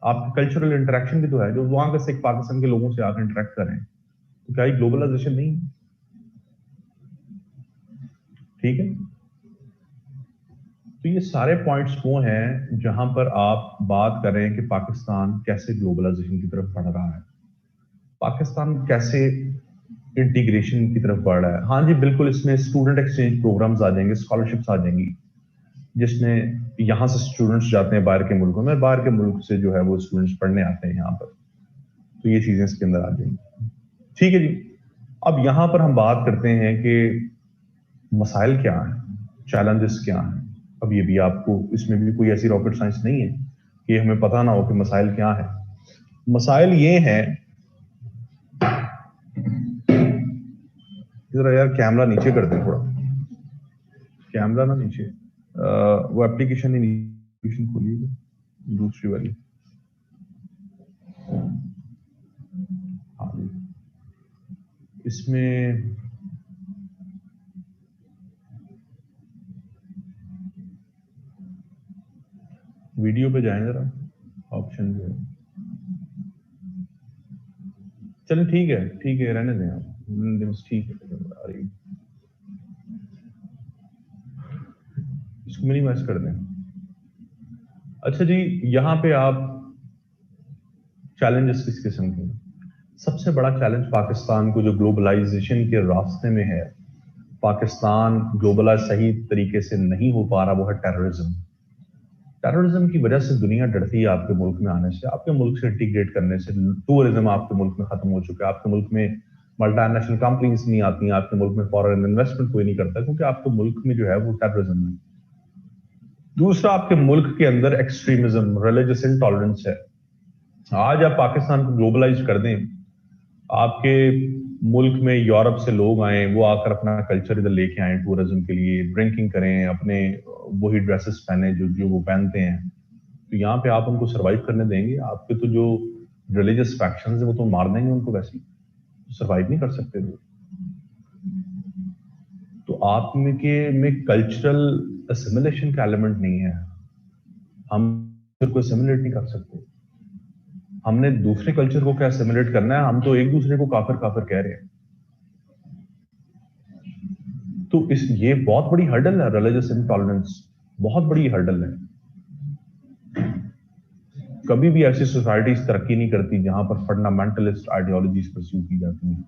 आपके कल्चरल इंटरेक्शन भी तो है, जो वहां के सिख पाकिस्तान के लोगों से आकर इंटरेक्ट कर रहे हैं, तो क्या ये ग्लोबलाइजेशन नहीं है? ठीक है, तो ये सारे पॉइंट्स वो हैं जहां पर आप बात कर रहे हैं कि पाकिस्तान कैसे ग्लोबलाइजेशन की तरफ बढ़ रहा है, पाकिस्तान कैसे इंटीग्रेशन की तरफ बढ़ रहा है। हाँ जी बिल्कुल, इसमें स्टूडेंट एक्सचेंज प्रोग्राम्स आ जाएंगे, स्कॉलरशिप्स आ जाएंगी, जिसमें यहाँ से स्टूडेंट्स जाते हैं बाहर के मुल्कों में, बाहर के मुल्क से जो है वो स्टूडेंट्स पढ़ने आते हैं यहाँ पर, तो ये चीजें इसके अंदर आ जाएंगी। ठीक है जी, अब यहां पर हम बात करते हैं कि मसाइल क्या हैं, चैलेंजेस क्या हैं। अब ये भी आपको, इसमें भी कोई ऐसी रॉकेट साइंस नहीं है कि हमें पता ना हो कि मसाइल क्या है। मसाइल ये हैं, जरा यार कैमरा नीचे कर दें थोड़ा, कैमरा ना नीचे, वो एप्लीकेशन ही एप्लीकेशन खोलिएगा दूसरी वाली। हाँ जी, इसमें वीडियो पे जाएं जरा, ऑप्शन जो है। चलिए ठीक है रहने दें आप, ठीक है आ रही, इसको मिनिमाइज कर दें। अच्छा जी, यहाँ पे आप चैलेंजेस किस किस्म के, सबसे बड़ा चैलेंज पाकिस्तान को जो ग्लोबलाइजेशन के रास्ते में है, पाकिस्तान ग्लोबलाइज सही तरीके से नहीं हो पा रहा, वो है टेररिज्म। टेररिज्म की वजह से दुनिया डरती है आपके मुल्क में आने से, आपके मुल्क से इंटीग्रेट करने से। टूरिज्म आपके मुल्क में खत्म हो चुका है, आपके मुल्क में मल्टीनेशनल कंपनीज नहीं आती हैं, आपके मुल्क में फॉरेन इन्वेस्टमेंट कोई नहीं करता, क्योंकि आपके मुल्क में जो है वो टेररिज्म है। दूसरा, आपके मुल्क के अंदर एक्सट्रीमिज्म, रिलीजियस इंटॉलरेंस है। आज आप पाकिस्तान को ग्लोबलाइज कर दें, आपके मुल्क में यूरोप से लोग आए, वो आकर अपना कल्चर इधर लेके आए टूरिज्म के लिए, ड्रिंकिंग करें, अपने वही ड्रेसेस पहने जो जो वो पहनते हैं, तो यहाँ पे आप उनको सरवाइव करने देंगे? आपके तो जो रिलीजियस फैक्शंस है वो तो मार देंगे उनको, वैसे सरवाइव नहीं कर सकते वो। तो आप में के में कल्चरल असिमिलेशन का एलिमेंट नहीं है, हम को असिमिलेट नहीं कर सकते। हमने दूसरे कल्चर को क्या असिमिलेट करना है? हम तो एक दूसरे को काफिर काफिर कह रहे हैं। तो ये बहुत बड़ी हर्डल है, रिलीजियस इंटॉलरेंस बहुत बड़ी हर्डल है। कभी भी ऐसी सोसाइटीज तरक्की नहीं करती जहां पर फंडामेंटलिस्ट आइडियोलॉजीज परस्यू की जाती हैं।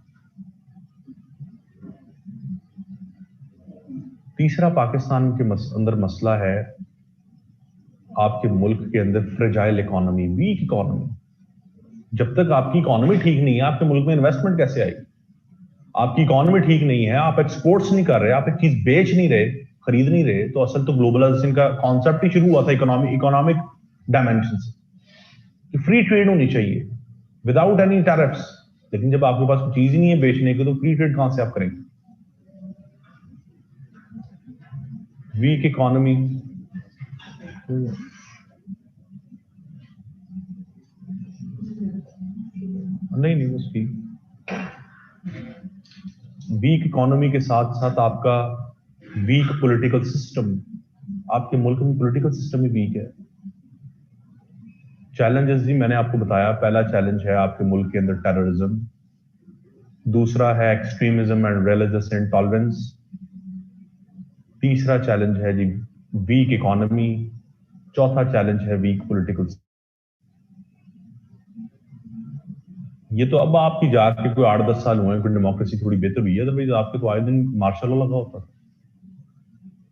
तीसरा, पाकिस्तान के अंदर मसला है, आपके मुल्क के अंदर फ्रेजाइल इकोनॉमी, वीक इकोनॉमी। जब तक आपकी इकोनॉमी ठीक नहीं है, आपके मुल्क में इन्वेस्टमेंट कैसे आएगी? आपकी इकोनॉमी ठीक नहीं है, आप एक्सपोर्ट्स नहीं कर रहे, आप एक चीज बेच नहीं रहे, खरीद नहीं रहे, तो असल तो ग्लोबलाइजेशन का कॉन्सेप्ट ही शुरू हुआ था इकोनॉमिक डायमेंशन से, कि फ्री ट्रेड होनी चाहिए विदाउट एनी टैरिफ्स। लेकिन जब आपके पास चीज ही नहीं है बेचने की, तो फ्री ट्रेड कहां से आप करेंगे? वीक इकोनॉमी, नहीं बस ठीक। वीक इकोनॉमी के साथ साथ आपका वीक पॉलिटिकल सिस्टम, आपके मुल्क में पॉलिटिकल सिस्टम ही वीक है। चैलेंजेस जी मैंने आपको बताया, पहला चैलेंज है आपके मुल्क के अंदर टेररिज्म, दूसरा है एक्सट्रीमिज्म एंड रिलीजियस इंटॉलरेंस, तीसरा चैलेंज है जी वीक इकोनॉमी, चौथा चैलेंज है वीक पॉलिटिकल। ये तो अब आपकी जाके कोई 8-10 साल हुए, फिर डेमोक्रेसी थोड़ी बेहतर हुई है, अदरवाइज आपके तो आए दिन मार्शल लॉ लगा होता था।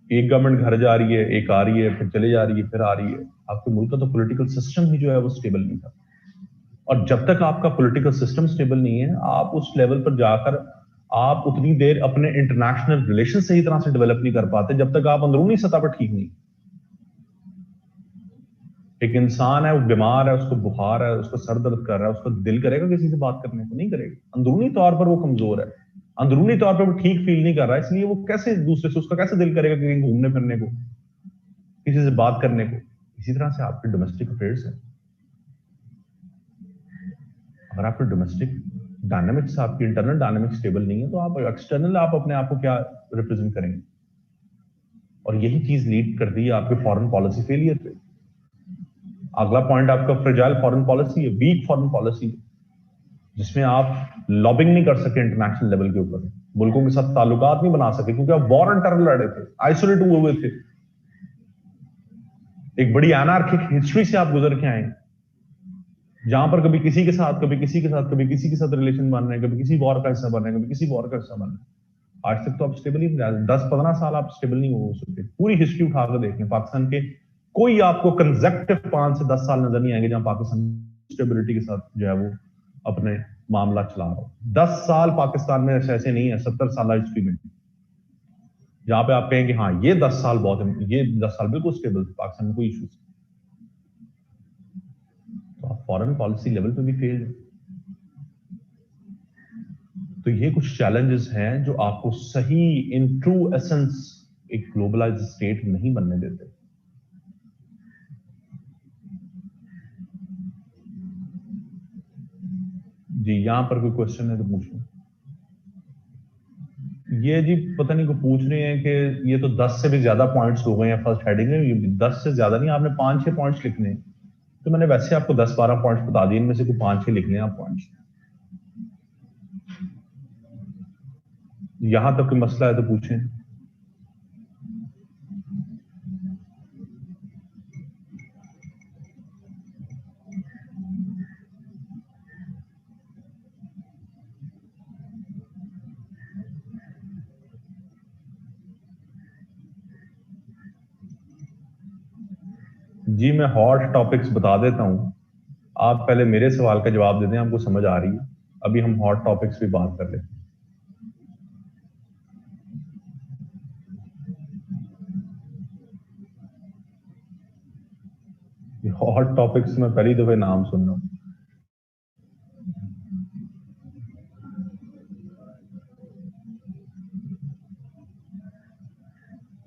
एक गवर्नमेंट घर जा रही है, एक आ रही है, फिर चले जा रही है, फिर आ रही है। आपके मुल्क का तो पॉलिटिकल सिस्टम ही जो है वो स्टेबल नहीं था। और जब तक आपका पॉलिटिकल सिस्टम स्टेबल नहीं है, आप उस लेवल पर जाकर आप उतनी देर अपने इंटरनेशनल रिलेशन सही तरह से डेवलप नहीं कर पाते, जब तक आप अंदरूनी सतह पर ठीक नहीं। एक इंसान है, वो बीमार है, उसको बुखार है, उसको सर दर्द कर रहा है, उसका दिल करेगा किसी से बात करने को? नहीं करेगा। अंदरूनी तौर पर वो कमजोर है, अंदरूनी तौर पर वो ठीक फील नहीं कर रहा है, इसलिए वो कैसे दूसरे से, उसका कैसे दिल करेगा कहीं घूमने फिरने को, किसी से बात करने को? इसी तरह से आपके डोमेस्टिक अफेयर्स है। अगर आपके डोमेस्टिक डायनामिक्स, आपकी इंटरनल डायनामिक्स स्टेबल नहीं है, तो आप एक्सटर्नल आप अपने आप को क्या रिप्रेजेंट करेंगे? और यही चीज लीड करती है आपके फॉरेन पॉलिसी फेलियर पे। अगला पॉइंट आपका फ्रेजाइल फॉरेन पॉलिसी है, वीक फॉरेन पॉलिसी, जिसमें आप लॉबिंग नहीं कर सके इंटरनेशनल लेवल के ऊपर, मुल्कों के साथ ताल्लुकात नहीं बना सके, क्योंकि आप वॉर एंड टेरर लड़े थे, आइसोलेट हुए थे। एक बड़ी एनार्किक हिस्ट्री से आप गुजर के आए, जहां पर कभी किसी के साथ, कभी किसी के साथ, कभी किसी के साथ रिलेशन बन रहे हैं, कभी किसी वॉर का हिस्सा बन रहे हैं, कभी किसी वॉर का हिस्सा बन रहे हैं। आज तक तो आप स्टेबल ही नहीं, 10-15 साल आप स्टेबल नहीं हो सकते। पूरी हिस्ट्री उठाकर देखें पाकिस्तान के, कोई आपको कंसेक्टिव 5 से 10 साल नजर नहीं आएंगे जहां पाकिस्तान स्टेबिलिटी के साथ जो है वो अपने मामला चला रहा हूं। 10 साल पाकिस्तान में ऐसे नहीं है 70 साल हिस्ट्री में जहां पे आप कहें कि हाँ ये 10 साल बहुत है, ये 10 साल बिल्कुल स्टेबल थे, पाकिस्तान में कोई इश्यूज। तो आप फॉरेन पॉलिसी लेवल पे भी फेल है। तो ये कुछ चैलेंजेस हैं जो आपको सही इन ट्रू एसेंस एक ग्लोबलाइज्ड स्टेट नहीं बनने देते। जी यहां पर कोई क्वेश्चन है तो पूछो। ये जी पता नहीं को पूछ रहे हैं कि ये तो 10 से भी ज्यादा पॉइंट्स हो गए हैं फर्स्ट हेडिंग में। 10 से ज्यादा नहीं, आपने 5-6 पॉइंट्स लिखने हैं। तो मैंने वैसे आपको 10-12 पॉइंट्स बता दिए, इनमें से कोई 5-6 लिखने हैं आप पॉइंट्स। यहां तक कोई मसला है तो पूछें। जी मैं हॉट टॉपिक्स बता देता हूं, आप पहले मेरे सवाल का जवाब दे दें, आपको समझ आ रही है। अभी हम हॉट टॉपिक्स पे बात कर लेते हैं। हॉट टॉपिक्स में पहली दफे नाम सुन रहा हूं।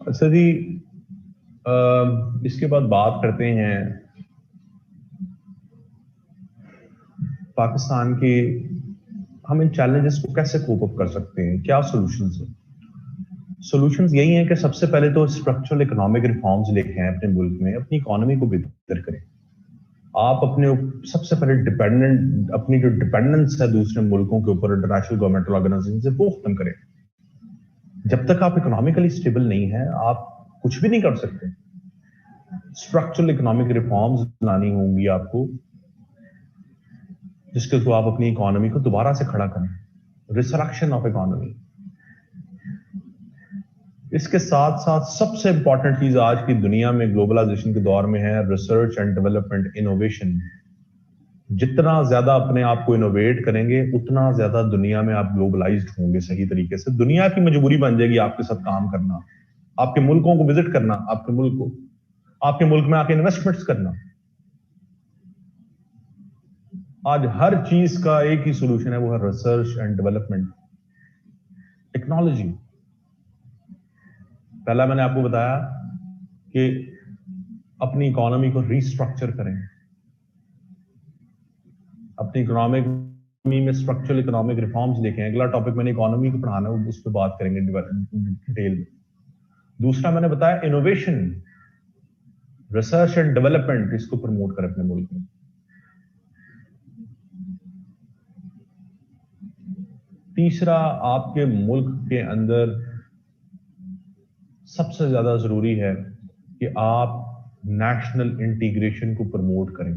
अच्छा जी, इसके बाद बात करते हैं पाकिस्तान के, हम इन चैलेंजेस को कैसे कोप अप कर सकते हैं, क्या सॉल्यूशंस हैं। सॉल्यूशंस यही हैं कि सबसे पहले तो स्ट्रक्चरल इकोनॉमिक रिफॉर्म्स लेके आए अपने मुल्क में, अपनी इकोनॉमी को बेहतर करें। आप अपने सबसे पहले अपनी जो डिपेंडेंस है दूसरे मुल्कों के ऊपर इंटरनेशनल गवर्नमेंटल ऑर्गेनाइजेशन से, वो खत्म करें। जब तक आप इकोनॉमिकली स्टेबल नहीं है आप कुछ भी नहीं कर सकते। स्ट्रक्चरल इकोनॉमिक रिफॉर्म्स लानी होंगी आपको, जिसके थ्रू आप अपनी इकोनॉमी को दोबारा से खड़ा करें, रिसरेक्शन ऑफ इकोनॉमी। इसके साथ साथ सबसे इंपॉर्टेंट चीज आज की दुनिया में ग्लोबलाइजेशन के दौर में है रिसर्च एंड डेवलपमेंट, इनोवेशन। जितना ज्यादा अपने आप को इनोवेट करेंगे उतना ज्यादा दुनिया में आप ग्लोबलाइज्ड होंगे सही तरीके से। दुनिया की मजबूरी बन जाएगी आपके साथ काम करना, आपके मुल्कों को विजिट करना, आपके मुल्क में आके इन्वेस्टमेंट्स करना। आज हर चीज का एक ही सोल्यूशन है, वो है रिसर्च एंड डेवलपमेंट, टेक्नोलॉजी। पहला मैंने आपको बताया कि अपनी इकोनॉमी को रीस्ट्रक्चर करें, अपनी इकोनॉमी में स्ट्रक्चरल इकोनॉमिक रिफॉर्म्स लेके आए। अगला टॉपिक मैंने इकोनॉमी को पढ़ाना है, उस पर बात करेंगे डिटेल में। दूसरा मैंने बताया इनोवेशन, रिसर्च एंड डेवलपमेंट, इसको प्रमोट करें अपने मुल्क में। तीसरा, आपके मुल्क के अंदर सबसे ज्यादा जरूरी है कि आप नेशनल इंटीग्रेशन को प्रमोट करें।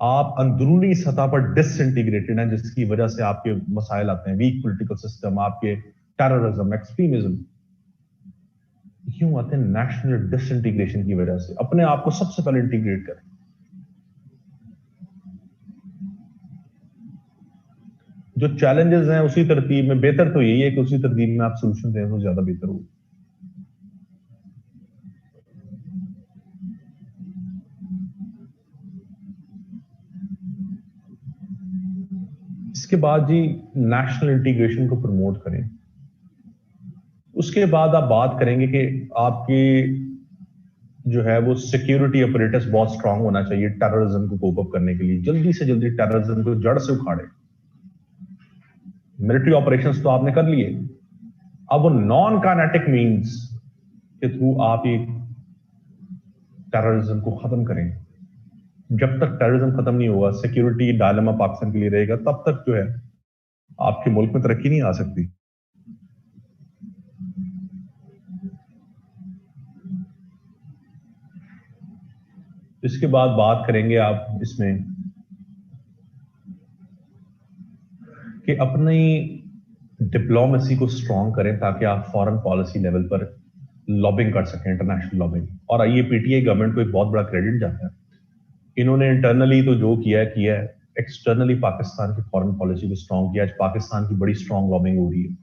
आप अंदरूनी सतह पर डिसइंटीग्रेटेड हैं, जिसकी वजह से आपके मसाइल आते हैं, वीक पॉलिटिकल सिस्टम, आपके टेररिज्म, एक्सट्रीमिज्म, क्यों आते हैं? नेशनल डिसइंटीग्रेशन की वजह से। अपने आप को सबसे पहले इंटीग्रेट करें। जो चैलेंजेस हैं उसी तरतीब में, बेहतर तो यही है कि उसी तरतीब में आप सोल्यूशन दें तो ज्यादा बेहतर हो। इसके बाद जी नेशनल इंटीग्रेशन को प्रमोट करें। उसके बाद आप बात करेंगे कि आपकी जो है वो सिक्योरिटी ऑपरेटर्स बहुत स्ट्रांग होना चाहिए टेररिज्म को कोप अप करने के लिए। जल्दी से जल्दी टेररिज्म को जड़ से उखाड़े। मिलिट्री ऑपरेशंस तो आपने कर लिए, अब वो नॉन काइनेटिक मींस के थ्रू आप ये टेररिज्म को खत्म करें। जब तक टेररिज्म खत्म नहीं होगा, सिक्योरिटी डायलेमा पाकिस्तान के लिए रहेगा, तब तक जो है आपके मुल्क में तरक्की नहीं आ सकती। इसके बाद बात करेंगे आप इसमें कि अपनी डिप्लोमेसी को स्ट्रांग करें ताकि आप फॉरेन पॉलिसी लेवल पर लॉबिंग कर सकें, इंटरनेशनल लॉबिंग। और ये पीटीआई गवर्नमेंट को एक बहुत बड़ा क्रेडिट जाता है। इन्होंने इंटरनली तो जो किया है एक्सटर्नली पाकिस्तान की फॉरेन पॉलिसी को स्ट्रॉन्ग किया। आज पाकिस्तान की बड़ी स्ट्रॉन्ग लॉबिंग हो रही है,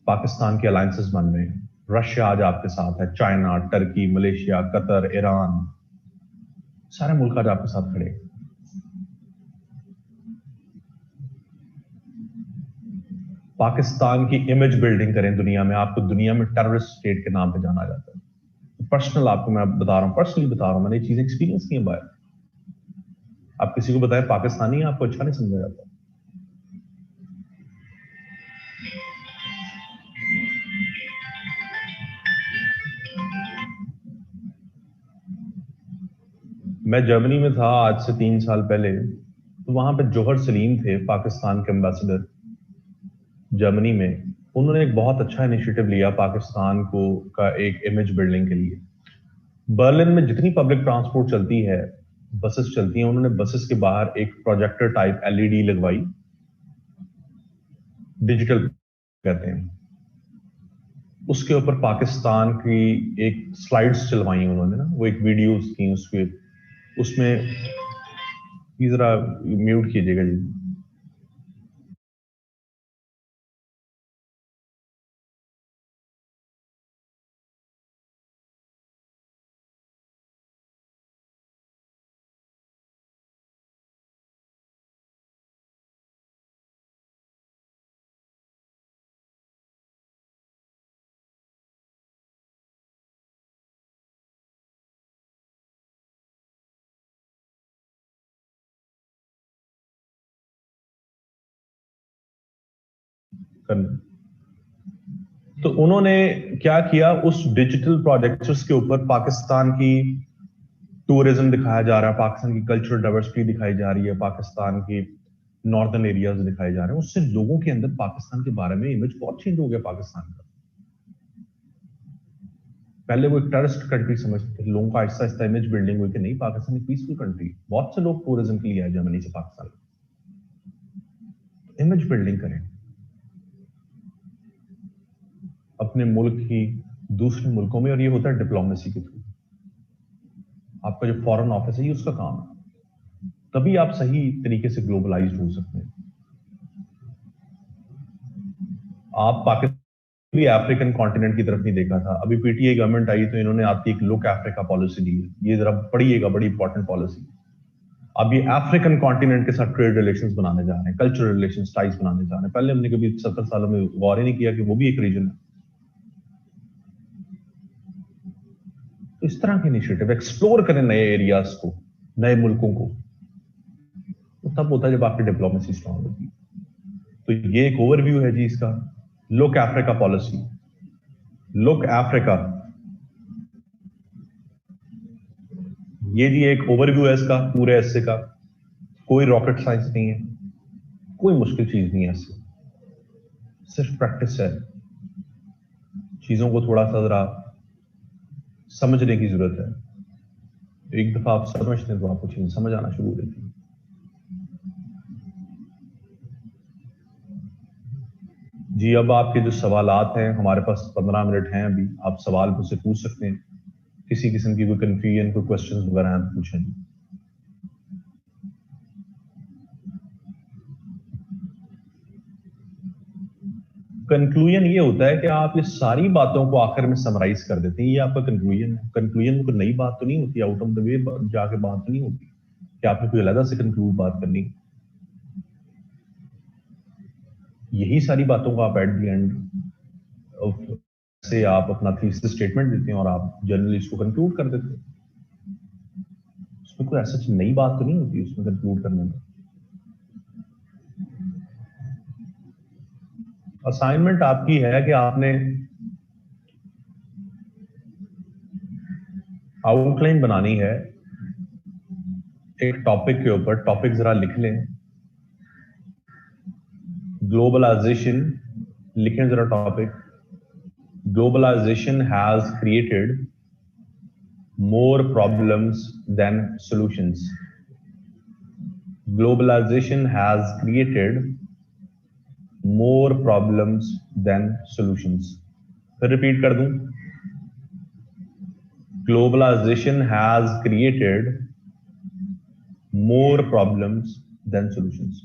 पाकिस्तान के अलायंसेस बन रहे हैं, रशिया आज आपके साथ है, China, Turkey, Malaysia, Qatar, Iran, सारे मुल्क आज आपके साथ खड़े हैं। पाकिस्तान की इमेज बिल्डिंग करें दुनिया में, आपको दुनिया में टेररिस्ट स्टेट के नाम पे जाना जाता है। पर्सनल आपको मैं बता रहा हूं, पर्सनली बता रहा हूं, मैंने ये चीजें एक्सपीरियंस की है बाहर। आप किसी को बताएं पाकिस्तानी है, आपको अच्छा नहीं समझा जाता। मैं जर्मनी में था आज से 3 साल पहले, तो वहां पे जौहर सलीम थे, पाकिस्तान के एम्बेसडर जर्मनी में। उन्होंने एक बहुत अच्छा इनिशिएटिव लिया पाकिस्तान को का एक इमेज बिल्डिंग के लिए। बर्लिन में जितनी पब्लिक ट्रांसपोर्ट चलती है, बसेस चलती हैं, उन्होंने बसेस के बाहर एक प्रोजेक्टर टाइप एलईडी लगवाई, डिजिटल कहते हैं, उसके ऊपर पाकिस्तान की एक स्लाइड्स चलवाई उन्होंने ना, वो एक वीडियोस की उसके, उसमें ये जरा म्यूट कीजिएगा जी। करना, तो उन्होंने क्या किया, उस डिजिटल प्रोजेक्टर्स के ऊपर पाकिस्तान की टूरिज्म दिखाया जा रहा है, पाकिस्तान की कल्चरल डाइवर्सिटी दिखाई जा रही है, पाकिस्तान की नॉर्दर्न एरियाज दिखाए जा रहे हैं। उससे लोगों के अंदर पाकिस्तान के बारे में इमेज बहुत चेंज हो गया पाकिस्तान का। पहले वो एक टेररिस्ट कंट्री समझते थे, लोगों का आहिस्ता आहिस्ता इमेज बिल्डिंग हुई कि नहीं, पाकिस्तान एक पीसफुल कंट्री। बहुत से लोग टूरिज्म के लिए आए जर्मनी से पाकिस्तान। इमेज बिल्डिंग करें अपने मुल्क की दूसरे मुल्कों में, और ये होता है डिप्लोमेसी के थ्रू। आपका जो फॉरेन ऑफिस है, ये उसका काम है, तभी आप सही तरीके से ग्लोबलाइज्ड हो सकते हैं। आप पाकिस्तान भी अफ्रीकन कॉन्टिनेंट की तरफ नहीं देखा था, अभी पीटीआई गवर्नमेंट आई तो इन्होंने आपकी एक लुक अफ्रीका पॉलिसी दी है, ये जरा पढ़िएगा, बड़ी इंपॉर्टेंट पॉलिसी। अब ये अफ्रीकन कॉन्टिनेंट के साथ ट्रेड रिलेशंस बनाने जा रहे हैं, कल्चरल रिलेशंस टाइज बनाने जा रहे हैं। पहले हमने कभी 70 सालों में गौर ही नहीं किया कि वो भी एक रीजन है। तो इस तरह के इनिशिएटिव एक्सप्लोर करें नए एरियाज को, नए मुल्कों को, तो तब होता है जब आपकी डिप्लोमेसी स्ट्रांग होती है। तो ये एक ओवरव्यू है जी इसका, look Africa policy, look Africa. ये जी एक ओवरव्यू है इसका पूरे ऐसे का, कोई रॉकेट साइंस नहीं है, कोई मुश्किल चीज नहीं है इससे, सिर्फ प्रैक्टिस है। चीजों को थोड़ा सा जरा समझने की जरूरत है। एक दफा आप समझते हैं तो आपको चीज समझ आना शुरू हो जाती है। जी अब आपके जो सवालात हैं, हमारे पास 15 मिनट हैं अभी, आप सवाल मुझसे पूछ सकते हैं, किसी किस्म की कोई कंफ्यूजन, कोई क्वेश्चंस वगैरह हैं तो पूछें। कंक्लूजन ये होता है कि आप ये सारी बातों को आखिर में समराइज कर देते हैं, ये आपका कंक्लूजन है। कंक्लूजन में कोई नई बात तो नहीं होती, आउट ऑफ द वे जाके बात तो नहीं होती कि आपने कोई अलग से कंक्लूड बात करनी। यही सारी बातों को आप एट द एंड से आप अपना थीसिस स्टेटमेंट देते हैं और आप जनरली इसको कंक्लूड कर देते हैं। उसमें कोई ऐसा नई बात तो नहीं होती उसमें कंक्लूड करने में। असाइनमेंट आपकी है कि आपने आउटलाइन बनानी है एक टॉपिक के ऊपर। टॉपिक जरा लिख लें, ग्लोबलाइजेशन लिखें जरा topic. Globalization has created more problems than solutions. Globalization has created more problems than solutions. फिर रिपीट कर दूं, globalization has created more problems then solutions.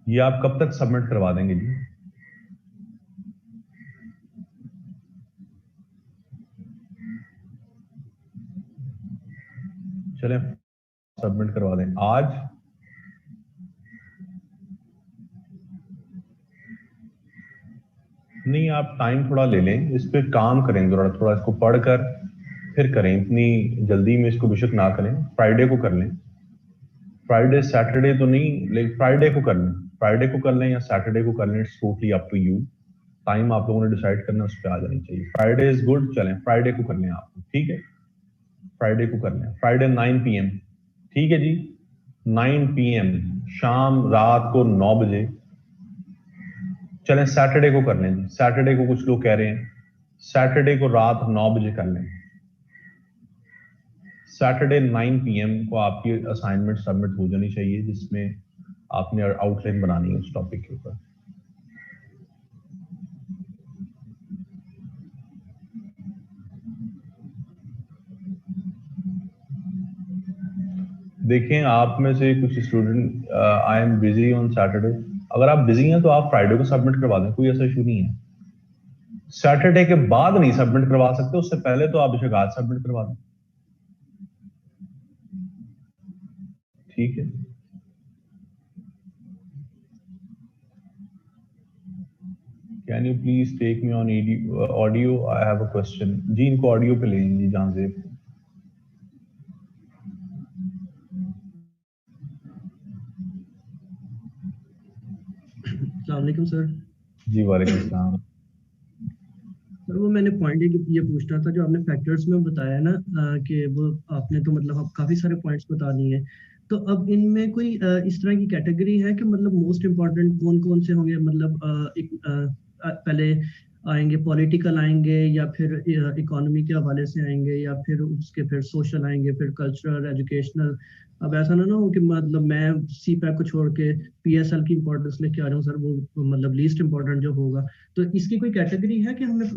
ये आप कब तक सबमिट करवा देंगे जी? चलें सबमिट करवा दें आज। नहीं, आप टाइम थोड़ा ले लें, इस पे काम करें, थोड़ा इसको पढ़कर फिर करें, इतनी जल्दी में इसको बेशक ना करें। फ्राइडे को कर लें, फ्राइडे सैटरडे तो नहीं, लेकिन फ्राइडे को कर लें, फ्राइडे को कर लें या सैटरडे को कर लें, it's totally up to you. Time आप लोगों ने डिसाइड करना है, उस पर आ जानी चाहिए। फ्राइडे इज गुड, चलें फ्राइडे को कर लें आप, ठीक है? फ्राइडे को कर लें, फ्राइडे 9 PM, ठीक है जी? 9 PM, शाम रात को 9 बजे। चलें सैटरडे को कर लें जी, सैटरडे को कुछ लोग कह रहे हैं सैटरडे को रात 9 बजे कर लें। सैटरडे 9 PM को आपकी असाइनमेंट सबमिट हो जानी चाहिए, जिसमें आपने आउटलाइन बनानी है उस टॉपिक के ऊपर। देखें, आप में से कुछ student I am busy on Saturday, अगर आप बिजी हैं तो आप फ्राइडे को सबमिट करवा दें, कोई ऐसा इशू नहीं है। सैटरडे के बाद नहीं सबमिट करवा सकते, उससे पहले तो आप बेशक आज सबमिट करवा दें, ठीक है? Can you please take me on audio, I have a question. जी इनको ऑडियो पे लें जी, जहां से अस्सलाम वालेकुम सर। जी वालेकुम सलाम। सर वो मैंने पॉइंट ये पूछना था, जो आपने फैक्टर्स में बताया ना कि वो आपने तो मतलब काफी सारे पॉइंट्स बता दिए हैं, तो अब इनमें कोई इस तरह की कैटेगरी है कि मतलब मोस्ट इम्पोर्टेंट कौन कौन से होंगे? मतलब पहले आएंगे पॉलिटिकल आएंगे, या फिर इकोनॉमी के हवाले से आएंगे, या फिर उसके फिर सोशल आएंगे, फिर कल्चरल, एजुकेशनल। अब ऐसा ना हो कि मतलब मैं CPAC को छोड़ के PSL की इंपॉर्टेंस लेके आ रहा हूँ सर, वो मतलब लीस्ट इंपॉर्टेंट जो होगा। तो इसकी कोई कैटेगरी है कि हमें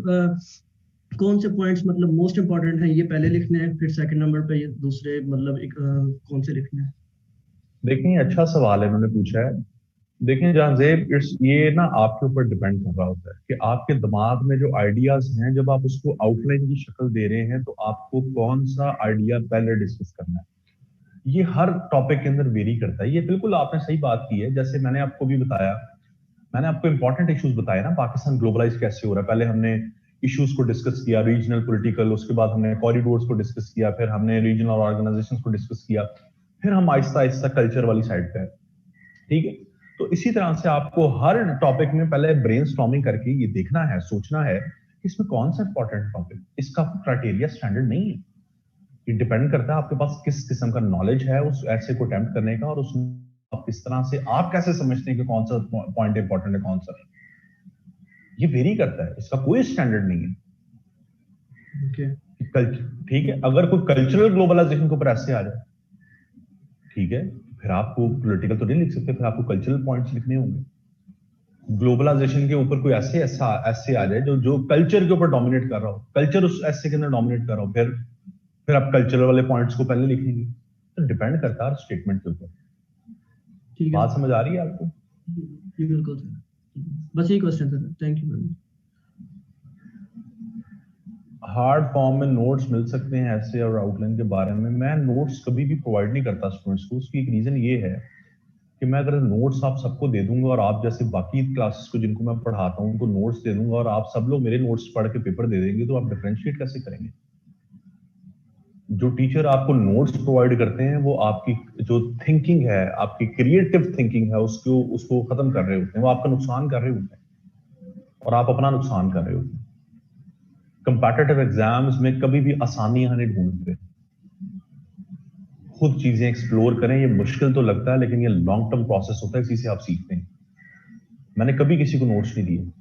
कौन से पॉइंट्स मतलब मोस्ट इंपॉर्टेंट है ये पहले लिखने हैं, फिर सेकंड नंबर पे ये दूसरे मतलब कौन से लिखने हैं? देखिए, अच्छा सवाल है मैंने पूछा है। देखिए जहांजेब, ये ना आपके ऊपर डिपेंड कर रहा होता है कि आपके दिमाग में जो आइडियाज हैं, जब आप उसको आउटलाइन की शक्ल दे रहे हैं तो आपको कौन सा आइडिया पहले डिस्कस करना है। ये हर टॉपिक के अंदर वेरी करता है। ये बिल्कुल आपने सही बात की है, जैसे मैंने आपको भी बताया, मैंने आपको इंपॉर्टेंट इश्यूज बताए ना, पाकिस्तान ग्लोबलाइज कैसे हो रहा है। पहले हमने इश्यूज को डिस्कस किया, रीजनल पॉलिटिकल, उसके बाद हमने कॉरिडोर्स को डिस्कस किया, फिर हमने रीजनल ऑर्गेनाइजेशंस को डिस्कस किया, फिर हम आहिस्ता आहिस्ता कल्चर वाली साइड पे, ठीक है? तो इसी तरह से आपको हर टॉपिक में पहले ब्रेनस्टॉर्मिंग करके ये देखना है, सोचना है कि इसमें कौन सा इंपॉर्टेंट टॉपिक, इसका क्राइटेरिया स्टैंडर्ड नहीं है। ये डिपेंड करता है आपके पास किस किस्म का नॉलेज है उस ऐसे को अटेम्प्ट करने का, और उसमें आप किस तरह से, आप कैसे समझते हैं कि कौन सा पॉइंट इंपॉर्टेंट है, कौन सा नहीं। ये वेरी करता है, इसका कोई स्टैंडर्ड नहीं है। ठीक है, अगर कोई कल्चरल ग्लोबलाइजेशन के ऊपर ऐसे आ जाए, ठीक है, फिर आपको पॉलिटिकल तो नहीं लिख सकते, फिर आपको कल्चरल पॉइंट्स लिखने होंगे। ग्लोबलाइजेशन के ऊपर कोई ऐसे ऐसे आ जाए जो कल्चर के ऊपर डोमिनेट कर रहा हो, कल्चर उस ऐसे के अंदर डोमिनेट कर रहा हो, फिर आप कल्चरल वाले पॉइंट्स को पहले लिखेंगे। तो डिपेंड करता है स्टेटमेंट के ऊपर। ठीक है, बात समझ आ रही है आपको? जी बिल्कुल सर, बस यही क्वेश्चन था sir, thank you very much. Hard form में नोट्स मिल सकते हैं ऐसे और आउटलाइन के बारे में। मैं नोट्स कभी भी प्रोवाइड नहीं करता स्टूडेंट्स को। उसकी एक रीजन ये है कि मैं अगर नोट्स आप सबको दे दूंगा और आप जैसे बाकी क्लासेस को जिनको मैं पढ़ाता हूं उनको नोट्स दे दूंगा और आप सब लोग मेरे नोट्स पढ़ के पेपर दे देंगे, तो आप डिफरेंशिएट कैसे करेंगे? जो टीचर आपको नोट्स प्रोवाइड करते हैं वो आपकी जो थिंकिंग है, आपकी क्रिएटिव थिंकिंग है, उसको खत्म कर रहे होते हैं, वो आपका नुकसान कर रहे होते हैं और आप अपना नुकसान कर रहे होते हैं। कंपेटिटिव एग्जाम्स में कभी भी आसानियां नहीं ढूंढते, खुद चीजें एक्सप्लोर करें। ये मुश्किल तो लगता है लेकिन ये लॉन्ग टर्म प्रोसेस होता है, इसी से आप सीखते हैं। मैंने कभी किसी को नोट्स नहीं दिए,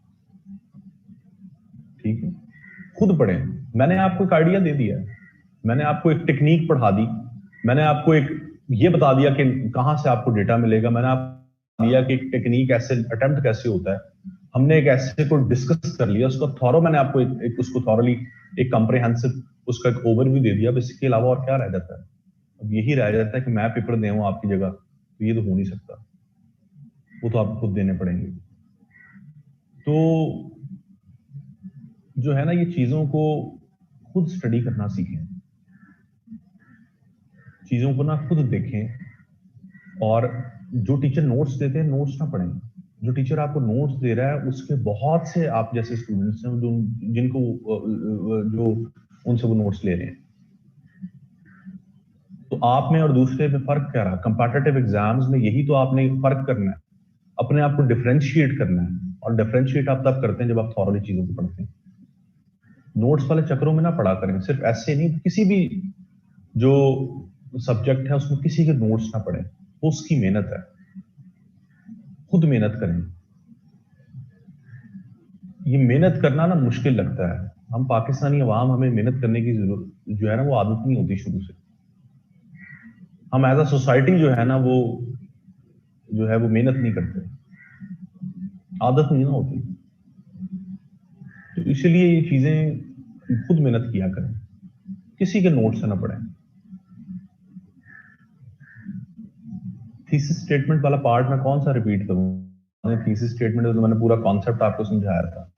खुद पढ़ें। मैंने आपको एक आइडिया दे दिया है, मैंने आपको एक टेक्निक पढ़ा दी, मैंने आपको एक ये बता दिया कि कहां से आपको डेटा मिलेगा, मैंने आपको दिया कि टेक्निक ऐसे अटेम्प्ट कैसे होता है, हमने एक ऐसे को डिस्कस कर लिया, उसका थॉरो मैंने आपको एक उसको थॉरली एक कॉम्प्रिहेंसिव उसका एक ओवरव्यू दे दिया। अब इसके अलावा और क्या रह जाता है? अब यही रह जाता है कि मैं पेपर दे आपकी जगह, तो ये तो हो नहीं सकता, वो तो आपको खुद देने पड़ेंगे। तो जो है ना, ये चीजों को खुद स्टडी करना सीखें, चीजों को ना खुद देखें, और जो टीचर नोट्स देते हैं नोट्स ना पढ़ें। जो टीचर आपको नोट्स दे रहा है उसके बहुत से आप जैसे स्टूडेंट्स हैं जो जिनको जो उनसे वो नोट्स ले रहे हैं। तो आप में और दूसरे में फर्क क्या रहा? कंपैटिटिव एग्जाम्स में यही तो आपने फर्क करना है, अपने आप को डिफरेंशिएट करना है, और डिफरेंशिएट आप तब करते हैं जब आप थॉरली चीजों को पढ़ते हैं। नोट्स वाले चक्रों में ना पढ़ा करें, सिर्फ ऐसे नहीं, किसी भी जो सब्जेक्ट है उसमें किसी के नोट्स ना पढ़ें, वो उसकी मेहनत है, खुद मेहनत करें। ये मेहनत करना ना मुश्किल लगता है, हम पाकिस्तानी अवाम, हमें मेहनत करने की जरूरत जो है ना वो आदत नहीं होती शुरू से। हम एज अ सोसाइटी जो है ना वो जो है वो मेहनत नहीं करते, आदत नहीं ना होती। तो इसलिए ये चीजें खुद मेहनत किया करें, किसी के नोट से ना पढ़ें। थीसिस स्टेटमेंट वाला पार्ट मैं कौन सा रिपीट करूं? थीसिस स्टेटमेंट तो मैंने पूरा कॉन्सेप्ट आपको समझाया था।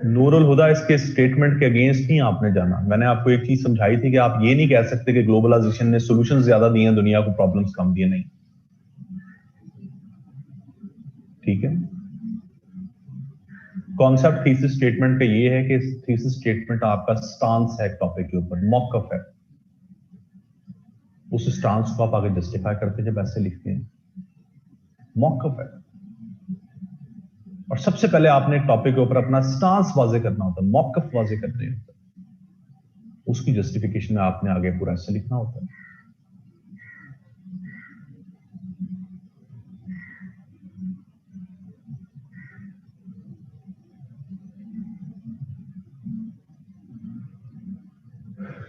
नूरुल हुदा इसके स्टेटमेंट के अगेंस्ट नहीं आपने जाना। मैंने आपको एक चीज समझाई थी कि आप ये नहीं कह सकते कि ग्लोबलाइजेशन ने सॉल्यूशंस ज्यादा दिए हैं दुनिया को, प्रॉब्लम्स कम दिए नहीं। ठीक है, कॉन्सेप्ट थीसिस स्टेटमेंट का ये है कि थीसिस स्टेटमेंट आपका स्टांस है टॉपिक के ऊपर, मौकफ है। उस स्टांस को आप आगे जस्टिफाई करते हैं जब ऐसे लिखते हैं, मौकफ है। और सबसे पहले आपने टॉपिक के ऊपर अपना स्टांस वाजे करना होता है, मौकफ वाजे करने होता है, उसकी जस्टिफिकेशन में आपने आगे पूरा ऐसे लिखना होता है।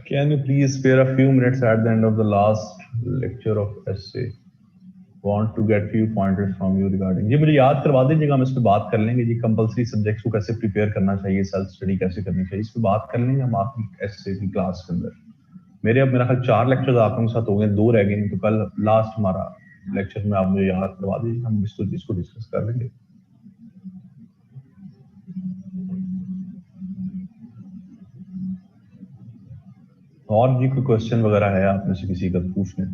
Can you please spare a few minutes at the end of the last lecture of essay? Want to get few pointers from you regarding। जी मुझे याद करवा दीजिएगा, हम इस पे बात कर लेंगे जी। कंपलसरी सब्जेक्ट्स को कैसे प्रिपेयर करना चाहिए, सेल्फ स्टडी कैसे करनी चाहिए, इस पे बात कर लेंगे हम आपकी एसए की क्लास के अंदर। मेरे अब मेरा ख्याल 4 लेक्चर्स आप लोगों के साथ हो गए, 2 रह गए हैं, तो कल लास्ट हमारा लेक्चर में आप मुझे याद करवा दीजिए, हम इसको डिस्कस कर लेंगे। और जी कोई क्वेश्चन वगैरह है आप में से किसी का पूछ लें।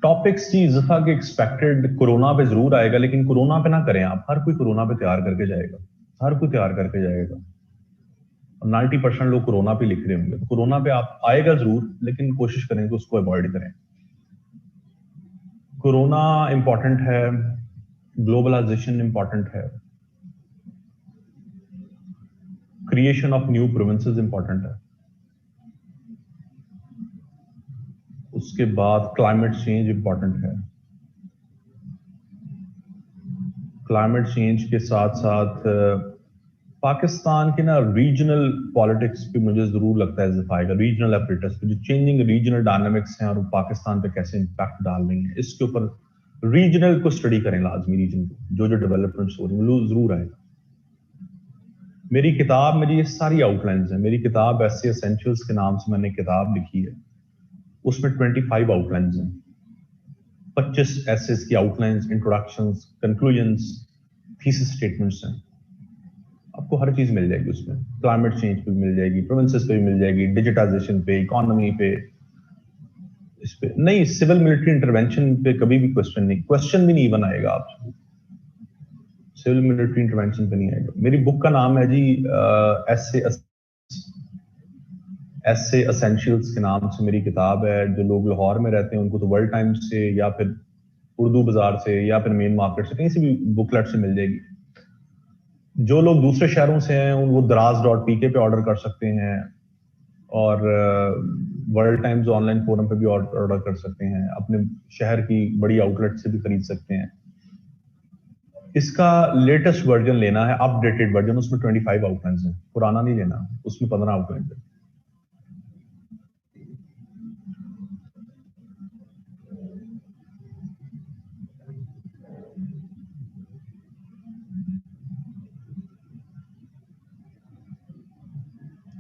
टॉपिक्स जी इज़ाफा के एक्सपेक्टेड कोरोना पे जरूर आएगा, लेकिन कोरोना पे ना करें आप। हर कोई कोरोना पे तैयार करके जाएगा, हर कोई तैयार करके जाएगा, और 90% लोग कोरोना पे लिख रहे होंगे, तो कोरोना पे आप आएगा जरूर, लेकिन कोशिश करें कि उसको अवॉइड करें। कोरोना इंपॉर्टेंट है, ग्लोबलाइजेशन इंपॉर्टेंट है, creation of new provinces important है, उसके बाद क्लाइमेट चेंज इंपॉर्टेंट है। क्लाइमेट चेंज के साथ साथ पाकिस्तान के ना रीजनल पॉलिटिक्स पे मुझे जरूर लगता है इज़ाफा, रीजनल एपरेटस पे जो चेंजिंग रीजनल डायनामिक्स हैं और पाकिस्तान पे कैसे इंपैक्ट डाल रही हैं, इसके ऊपर रीजनल को स्टडी करें लाजमी। रीजन को जो डेवलपमेंट्स हो रही है जरूर आएगा। मेरी किताब में ये सारी आउटलाइंस है, मेरी किताब ऐसे एसेंशियल्स के नाम से मैंने किताब लिखी है, उसमें 25 आउटलाइंस हैं, 25 एसेस की outlines, introductions, conclusions, thesis statements हैं। आपको हर चीज मिल जाएगी उसमें, क्लाइमेट चेंज पे भी मिल जाएगी, प्रोविंसेस पे भी मिल जाएगी, डिजिटाइजेशन पे, इकोनॉमी पे, इस पे नहीं, सिविल मिलिट्री इंटरवेंशन पे कभी भी क्वेश्चन भी नहीं बनाएगा आपसे, सिविल मिलिट्री इंटरवेंशन पे नहीं आएगा। मेरी बुक का नाम है जी एसे एसेंशियल्स के नाम से मेरी किताब है। जो लोग लाहौर में रहते हैं उनको तो वर्ल्ड टाइम्स से या फिर उर्दू बाजार से या फिर मेन मार्केट से कहीं से भी बुकलेट से मिल जाएगी। जो लोग दूसरे शहरों से हैं वो दराज.pk पे ऑर्डर कर सकते हैं, और वर्ल्ड टाइम्स ऑनलाइन फोरम पे भी ऑर्डर कर सकते हैं, अपने शहर की बड़ी आउटलेट से भी खरीद सकते हैं। इसका लेटेस्ट वर्जन लेना है, अपडेटेड वर्जन, उसमें 25 आउटलाइंस हैं, पुराना नहीं लेना, उसमें 15 आउटलाइंस है।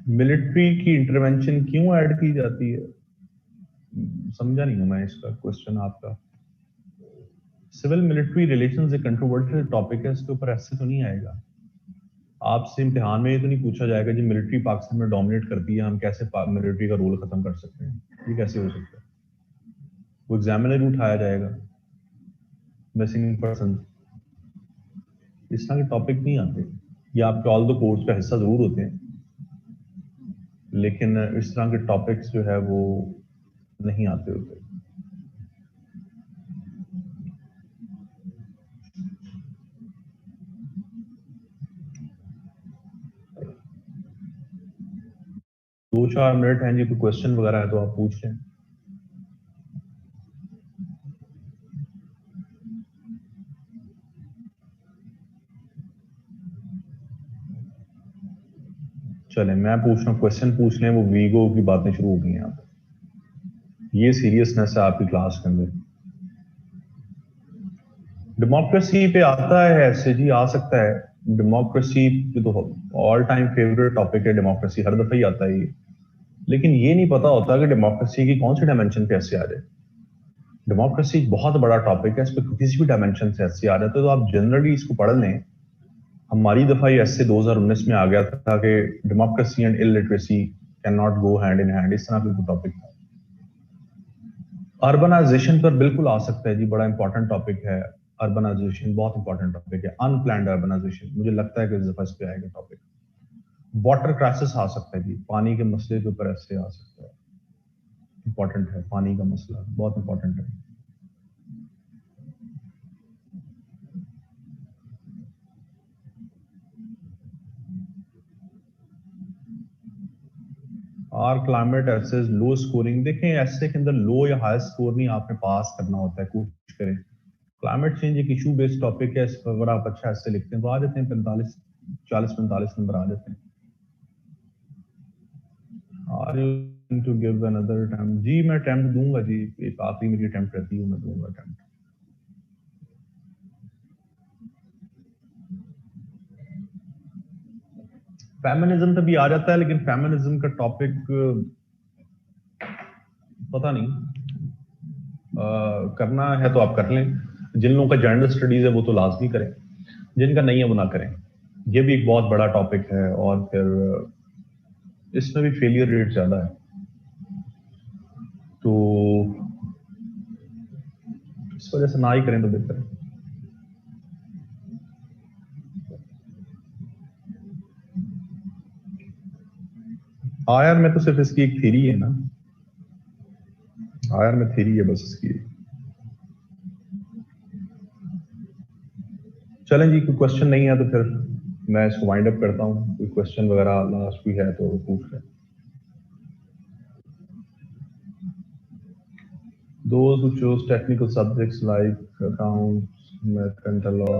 मिलिट्री की इंटरवेंशन क्यों ऐड की जाती है, समझा नहीं हूं मैं इसका क्वेश्चन आपका। सिविल मिलिट्री रिलेशंस एक कंट्रोवर्शियल टॉपिक है, इसके ऊपर ऐसे तो नहीं आएगा। आपसे इम्तिहान में ये तो नहीं पूछा जाएगा जी मिलिट्री पाकिस्तान में डोमिनेट करती है, हम कैसे मिलिट्री का रोल खत्म कर सकते हैं, ये कैसे हो सकता है? वो एग्जामिनर उठाया जाएगा, मिसिंग पर्सन, इस तरह के टॉपिक नहीं आते। ये आपके ऑल द कोर्स का हिस्सा जरूर होते हैं, लेकिन इस तरह के टॉपिक्स जो है वो नहीं आते होते। दो चार मिनट हैं जी, कोई क्वेश्चन वगैरह है तो आप पूछ लें। चले मैं पूछ रहा हूँ, क्वेश्चन पूछ लें। वो वीगो की बातें शुरू हो गई हैं, आप ये सीरियसनेस है आपकी क्लास के अंदर। डेमोक्रेसी पे आता है ऐसे जी, आ सकता है। डेमोक्रेसी पे तो ऑल टाइम फेवरेट टॉपिक है, डेमोक्रेसी हर दफा ही आता है ये। लेकिन ये नहीं पता होता कि डेमोक्रेसी की कौन सी डायमेंशन पे ऐसे आ जाए। डेमोक्रेसी बहुत बड़ा टॉपिक है, इस पर किसी भी डायमेंशन से ऐसे आ जाता है, तो आप जनरली इसको पढ़ लें। हमारी दफा ये ऐसे 2019 में आ गया था कि democracy and illiteracy can not go hand in hand, इस तरह का टॉपिक था। अर्बनाइजेशन पर बिल्कुल आ सकता है जी, बड़ा इंपॉर्टेंट टॉपिक है। अर्बनाइजेशन बहुत इंपॉर्टेंट टॉपिक है, अनप्लान्ड अर्बनाइजेशन, मुझे लगता है कि इस दफा इस पे आएगा टॉपिक। वाटर क्राइसिस आ सकता है जी, पानी के मसले के ऊपर ऐसे आ सकता है। इंपॉर्टेंट है, पानी का मसला बहुत इंपॉर्टेंट है। और क्लाइमेट एसेस लो स्कोरिंग, देखें ऐसे के अंदर लो या हाई स्कोर नहीं आपने पास करना होता है, कोशिश करें। क्लाइमेट चेंज एक इशू बेस्ड टॉपिक है, इस पर अगर आप अच्छा ऐसे लिखते हैं तो आ जाते हैं 45 40-45 नंबर आ जाते हैं। Are you to give another attempt? जी मैं अटेम्प्ट दूंगा जी, एक आखिरी मेरी अटेम्प्ट रहती है, मैं दूंगा अटेम्प्ट। फेमिनिज्म पे भी आ जाता है, लेकिन फेमिनिज्म का टॉपिक पता नहीं, करना है तो आप कर लें। जिन लोगों का जेंडर स्टडीज है वो तो लाजमी करें, जिनका नहीं है वो ना करें। ये भी एक बहुत बड़ा टॉपिक है, और फिर इसमें भी फेलियर रेट ज्यादा है, तो इस वजह से ना ही करें तो बेहतर है। आयर में तो सिर्फ इसकी एक थ्योरी है ना, आयर में थ्योरी है बस इसकी। चलें जी, कोई क्वेश्चन नहीं है तो फिर मैं इसको वाइंड अप करता हूँ। कोई क्वेश्चन वगैरह लास्ट भी है तो पूछ लें। Those who chose technical subjects like accounts, math, and law